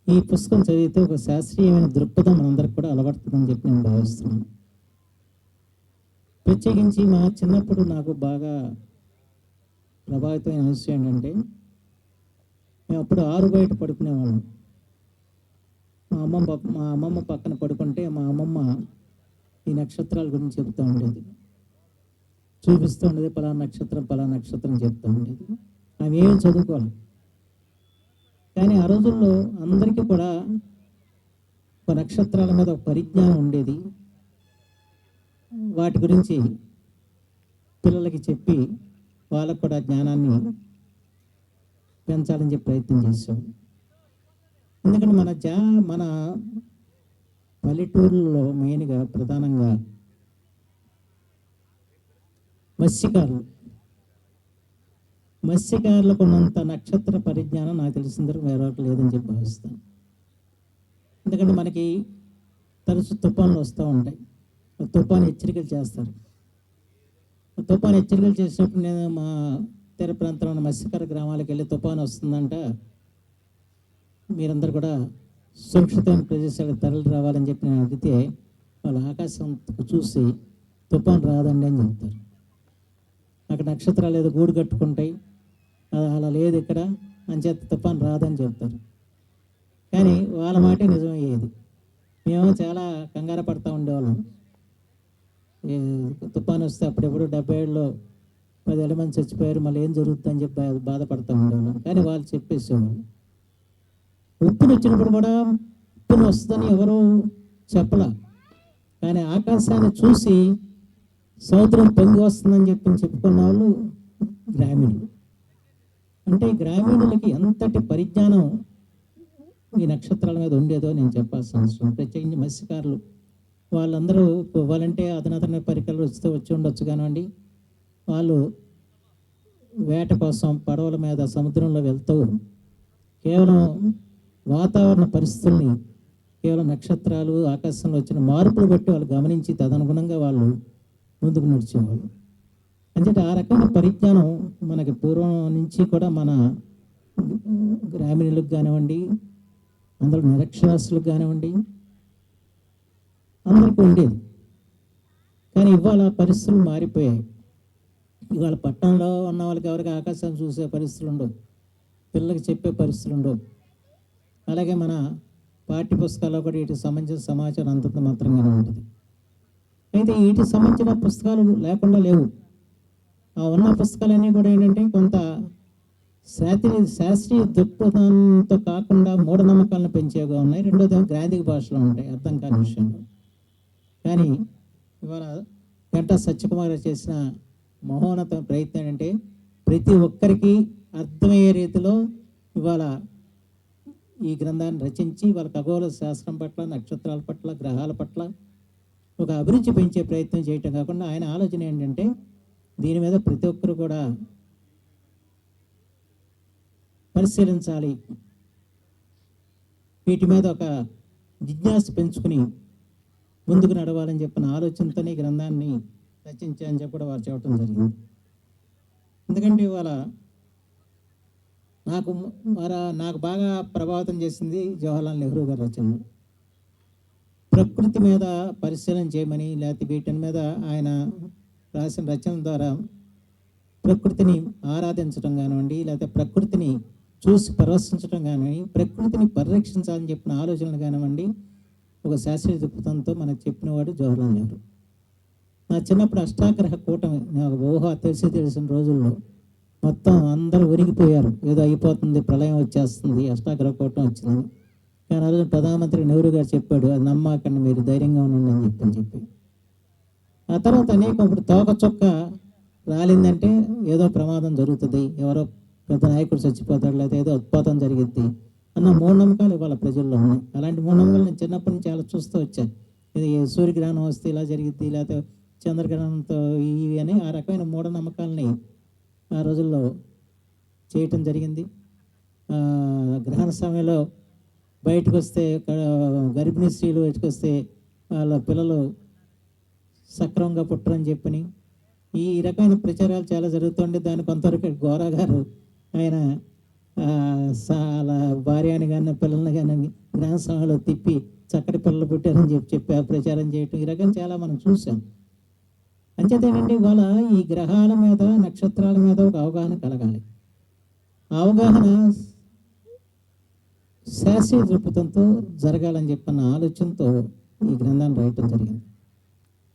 ఈ పుస్తకం చదివితే ఒక శాస్త్రీయమైన దృక్పథం మనందరికి కూడా అలవడుతుందని చెప్పి నేను భావిస్తున్నాను. ప్రత్యేకించి మా చిన్నప్పుడు నాకు బాగా ప్రభావితమైన విషయం ఏంటంటే, మేము అప్పుడు ఆరు బయట పడుకునేవాళ్ళం. మా అమ్మమ్మ పక్కన పడుకుంటే మా అమ్మమ్మ ఈ నక్షత్రాల గురించి చెప్తూ ఉండేది, చూపిస్తూ ఉండేది. పలానా నక్షత్రం చెప్తూ ఉండేది. ఆమె ఏం చదువుకోవాలి. కానీ ఆ రోజుల్లో అందరికీ కూడా ఒక నక్షత్రాల మీద ఒక పరిజ్ఞానం ఉండేది. వాటి గురించి పిల్లలకి చెప్పి వాళ్ళకు కూడా జ్ఞానాన్ని పెంచాలని చెప్పి ప్రయత్నం చేసాం. ఎందుకంటే మన పల్లెటూరులో మెయిన్గా ప్రధానంగా మత్స్యకారులకు ఉన్నంత నక్షత్ర పరిజ్ఞానం నాకు తెలిసిన వేరే లేదని చెప్పి భావిస్తాను. ఎందుకంటే మనకి తరచు తుఫాన్లు వస్తూ ఉంటాయి. తుఫాను హెచ్చరికలు చేస్తారు. తుఫాను హెచ్చరికలు చేసినప్పుడు నేను మా తీర ప్రాంతంలో ఉన్న మత్స్యకార గ్రామాలకు వెళ్ళి తుఫాను వస్తుందంట, మీరందరూ కూడా సురక్షితమైన ప్రదేశాలకు తరలి రావాలని చెప్పి నేను అడిగితే వాళ్ళు ఆకాశం చూసి తుఫాను రాదండి అని చెప్తారు. అక్కడ నక్షత్రాలు ఏదో గూడు కట్టుకుంటాయి, అలా లేదు ఇక్కడ అని చేత తుఫాను రాదని చెప్తారు. కానీ వాళ్ళ మాటే నిజమయ్యేది. మేము చాలా కంగారు పడుతూ ఉండేవాళ్ళం. తుఫాను వస్తే అప్పుడెప్పుడు 70 10,000 మంది చచ్చిపోయారు, మళ్ళీ ఏం జరుగుతుందని చెప్పి బాధపడుతూ ఉండేవాళ్ళం. కానీ వాళ్ళు చెప్పేసేవాళ్ళు. ఉప్పును వచ్చినప్పుడు కూడా ఉప్పును వస్తుందని ఎవరు చెప్పలా. కానీ ఆకాశాన్ని చూసి సముద్రం పొంగి వస్తుందని చెప్పుకున్న వాళ్ళు గ్రామీణులు. అంటే గ్రామీణులకి ఎంతటి పరిజ్ఞానం ఈ నక్షత్రాల మీద ఉండేదో నేను చెప్పాల్సిన అవసరం. ప్రత్యేకించి మత్స్యకారులు వాళ్ళందరూ వాళ్ళంటే అధునాతన పరికరాలు వచ్చి ఉండొచ్చు కానివ్వండి, వాళ్ళు వేట కోసం పడవల మీద సముద్రంలో వెళ్తూ కేవలం వాతావరణ పరిస్థితుల్ని, కేవలం నక్షత్రాలు ఆకాశంలో వచ్చిన మార్పులు బట్టి వాళ్ళు గమనించి తదనుగుణంగా వాళ్ళు ముందుకు నడిచేవాళ్ళు. అంటే ఆ రకమైన పరిజ్ఞానం మనకి పూర్వం నుంచి కూడా మన గ్రామీణులకు కానివ్వండి, అందులో నిరక్షరాస్యులకు కానివ్వండి, అందరికీ ఉండేది. కానీ ఇవాళ పరిస్థితులు మారిపోయాయి. ఇవాళ పట్టణంలో ఉన్న వాళ్ళకి ఎవరికి ఆకాశాన్ని చూసే పరిస్థితులు ఉండవు, పిల్లలకి చెప్పే పరిస్థితులు ఉండవు. అలాగే మన పాఠ్య పుస్తకాల్లో కూడా వీటికి సంబంధించిన సమాచారం అంతంత మాత్రంగానే ఉంటుంది. అయితే వీటికి సంబంధించిన పుస్తకాలు లేకుండా లేవు. ఆ ఉన్న పుస్తకాలన్నీ కూడా ఏంటంటే కొంత శాస్త్రీయ దృక్పథంతో కాకుండా మూఢనమ్మకాలను పెంచేగా ఉన్నాయి. రెండోది గ్రాంధిక భాషలో ఉంటాయి, అర్థం కాని విషయంలో. కానీ ఇవాళ గంటా సత్యకుమార్ చేసిన మహోన్నత ప్రయత్నం ఏంటంటే ప్రతి ఒక్కరికి అర్థమయ్యే రీతిలో ఇవాళ ఈ గ్రంథాన్ని రచించి వాళ్ళ ఖగోళ శాస్త్రం పట్ల, నక్షత్రాల పట్ల, గ్రహాల పట్ల ఒక అభిరుచి పెంచే ప్రయత్నం చేయటం కాకుండా ఆయన ఆలోచన ఏంటంటే దీని మీద ప్రతి ఒక్కరు కూడా పరిశీలించాలి, వీటి మీద ఒక జిజ్ఞాస పెంచుకుని ముందుకు నడవాలని చెప్పిన ఆలోచనతోనే ఈ గ్రంథాన్ని రచించాలని చెప్పి కూడా వారు చెప్పడం జరిగింది. ఎందుకంటే ఇవాళ నాకు బాగా ప్రభావితం చేసింది జవహర్లాల్ నెహ్రూ గారి రచనలు. ప్రకృతి మీద పరిశీలన చేయమని, లేకపోతే వీటి మీద ఆయన రాసిన రచన ద్వారా ప్రకృతిని ఆరాధించడం కానివ్వండి, లేకపోతే ప్రకృతిని చూసి పరవశించడం కానివ్వండి, ప్రకృతిని పరిరక్షించాలని చెప్పిన ఆలోచనలు కానివ్వండి, ఒక శాస్త్రీయ దృక్పథంతో మనకు చెప్పినవాడు జవహర్లాల్ నెహ్రూ. నా చిన్నప్పుడు అష్టాగ్రహ కూటమి నాకు ఊహ తెలిసిన రోజుల్లో మొత్తం అందరూ ఒరిగిపోయారు, ఏదో అయిపోతుంది, ప్రళయం వచ్చేస్తుంది, అష్టాగ్రహ కూటమి వచ్చిందని. కానీ ఆ రోజు ప్రధానమంత్రి నెహ్రూ గారు చెప్పాడు, అది నమ్మకండి, మీరు ధైర్యంగా ఉండండి అని చెప్పి. ఆ తర్వాత అనేక ఇప్పుడు తోక చుక్క రాలిందంటే ఏదో ప్రమాదం జరుగుతుంది, ఎవరో పెద్ద నాయకుడు చచ్చిపోతాడు, లేదా ఏదో ఉత్పాతం జరిగిద్ది అన్న మూఢనమ్మకాలు ఇవాళ ప్రజల్లో ఉన్నాయి. అలాంటి మూఢనమ్మకాలు నేను చిన్నప్పటి నుంచి చాలా చూస్తూ వచ్చాను. ఇది సూర్యగ్రహణం వస్తే ఇలా జరిగిద్ది, లేకపోతే చంద్రగ్రహణంతో ఇవి అని ఆ రకమైన మూఢనమ్మకాలని ఆ రోజుల్లో చేయటం జరిగింది. గ్రహణ సమయంలో బయటకు వస్తే గర్భిణీ స్త్రీలు బయటకు వస్తే వాళ్ళ పిల్లలు సక్రమంగా పుట్టరని చెప్పని ఈ రకమైన ప్రచారాలు చాలా జరుగుతుండే. దాని కొంతవరకు గోరా గారు ఆయన వాళ్ళ భార్యని కానీ పిల్లల్ని కానీ గ్రహణ సమయంలో తిప్పి చక్కటి పిల్లలు పుట్టారని చెప్పి ప్రచారం చేయటం ఈ రకం చాలా మనం చూసాం. అంచేతేనండి ఇవాళ ఈ గ్రహాల మీద నక్షత్రాల మీద ఒక అవగాహన కలగాలి. అవగాహన శాస్త్రీయ దృక్పథంతో జరగాలని చెప్పిన ఆలోచనతో ఈ గ్రంథాన్ని రాయటం జరిగింది.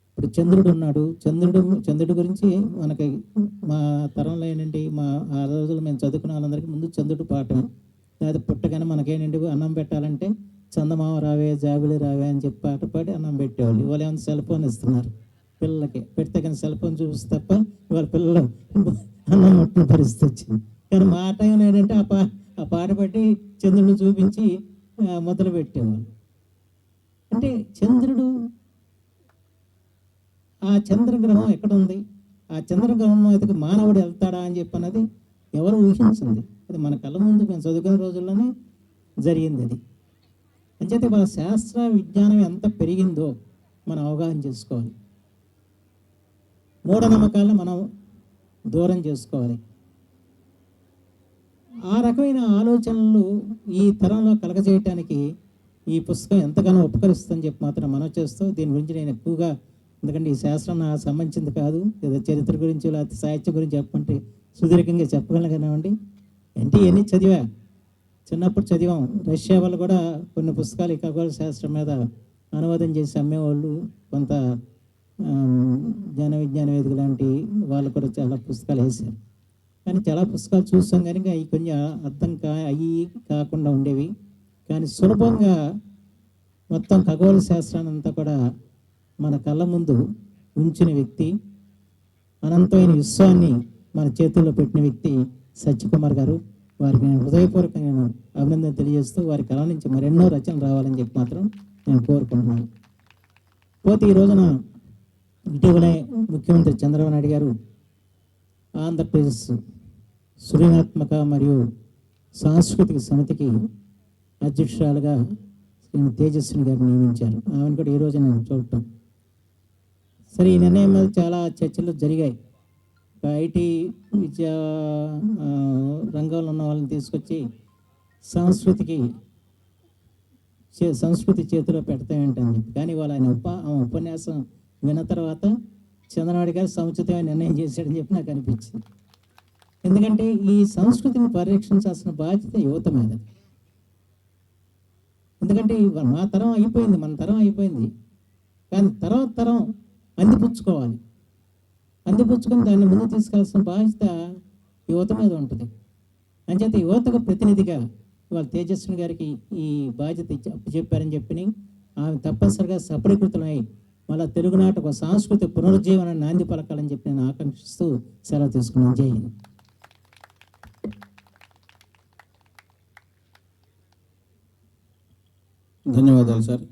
ఇప్పుడు చంద్రుడు ఉన్నాడు, చంద్రుడి గురించి మనకి మా తరంలో ఏంటంటే ఆ రోజులు మేము చదువుకున్న వాళ్ళందరికీ ముందు చంద్రుడు పాఠం, లేదా పుట్టగానే మనకేంటంటే అన్నం పెట్టాలంటే చందమామ రావే జాబిలి రావే అని చెప్పి పాట పాడి అన్నం పెట్టేవాళ్ళు. ఇవాళ ఏమైనా సెల్ ఫోన్ ఇస్తున్నారు పిల్లలకి, పెడితే కానీ సెల్ ఫోన్ చూపిస్తే తప్ప ఇవాళ పిల్లలు అన్నం ముట్టిన పరిస్థితి వచ్చింది. కానీ మా టైంలో ఏంటంటే ఆ పాట పెట్టి చంద్రుడిని చూపించి మొదలు పెట్టేవాళ్ళు. అంటే చంద్రుడు, ఆ చంద్రగ్రహం ఎక్కడుంది, ఆ చంద్రగ్రహం మీదకి మానవుడు వెళ్తాడా అని చెప్పి అన్నది ఎవరు ఊహించింది? అది మన కళ్ళ ముందు మేము చదువుకునే రోజుల్లోనే జరిగింది. అది అంచేతే మన శాస్త్ర విజ్ఞానం ఎంత పెరిగిందో మనం అవగాహన చేసుకోవాలి. మూఢనమ్మకాలను మనం దూరం చేసుకోవాలి. ఆ రకమైన ఆలోచనలు ఈ తరంలో కలగజేయటానికి ఈ పుస్తకం ఎంతగానో ఉపకరిస్తుందని చెప్పి మాత్రం మనం చేస్తూ దీని గురించి నేను ఎక్కువగా, ఎందుకంటే ఈ శాస్త్రం నాకు సంబంధించింది కాదు, ఏదో చరిత్ర గురించి లేకపోతే సాహిత్యం గురించి చెప్పమంటే సుదీర్ఘంగా చెప్పగలగానండి. అంటే ఇవన్నీ చదివా, చిన్నప్పుడు చదివాం. రష్యా వాళ్ళు కూడా కొన్ని పుస్తకాలు ఈ ఖగోళ శాస్త్రం మీద అనువాదం చేసి అమ్మేవాళ్ళు. కొంత జ్ఞాన విజ్ఞాన వేదిక లాంటి వాళ్ళు కూడా చాలా పుస్తకాలు వేశారు. కానీ చాలా పుస్తకాలు చూస్తాం కానీ అవి కొంచెం అర్థం అవి కాకుండా ఉండేవి. కానీ సులభంగా మొత్తం ఖగోళ శాస్త్రాన్ని అంతా కూడా మన కళ్ళ ముందు ఉంచిన వ్యక్తి, అనంతమైన విశ్వాన్ని మన చేతుల్లో పెట్టిన వ్యక్తి సత్యకుమార్ గారు. వారికి నేను హృదయపూర్వకంగా నేను అభినందన తెలియజేస్తూ వారి కళ నుంచి మరెన్నో రచనలు రావాలని చెప్పి మాత్రం నేను కోరుకుంటున్నాను. పోతే ఈ రోజున ఇటీవలే ముఖ్యమంత్రి చంద్రబాబు నాయుడు గారు ఆంధ్రప్రదేశ్ సృజనాత్మక మరియు సాంస్కృతిక సమితికి అధ్యక్షురాలుగా శ్రీమతి తేజస్విని గారిని నియమించారు. ఆమెను కూడా ఈరోజు నేను చూడటం సరే. ఈ నిర్ణయం మీద చాలా చర్చలు జరిగాయి. ఐటీ విద్యా రంగంలో ఉన్న వాళ్ళని తీసుకొచ్చి సంస్కృతి చేతిలో పెడతాయంటని చెప్పి, కానీ వాళ్ళు ఆయన ఉపన్యాసం విన్న తర్వాత చంద్రబాబు గారు సముచితమైన నిర్ణయం చేశాడని చెప్పి నాకు అనిపించింది. ఎందుకంటే ఈ సంస్కృతిని పరిరక్షించాల్సిన బాధ్యత యువత మీద. ఎందుకంటే మా తరం అయిపోయింది, మన తరం అయిపోయింది, కానీ తర్వాత తరం అందిపుచ్చుకోవాలి. అందిపుచ్చుకొని దాన్ని ముందు తీసుకెళ్లాల్సిన బాధ్యత యువత మీద ఉంటుంది. అంచేత యువతకు ప్రతినిధిగా వాళ్ళ తేజస్విని గారికి ఈ బాధ్యత చెప్పారని చెప్పి ఆమె తప్పనిసరిగా సఫలీకృతమై మళ్ళీ తెలుగునాట ఒక సాంస్కృతిక పునరుజ్జీవన నాంది పలకాలని చెప్పి నేను ఆకాంక్షిస్తూ సెలవు తీసుకున్నాను. జై హింద్. ధన్యవాదాలు సార్.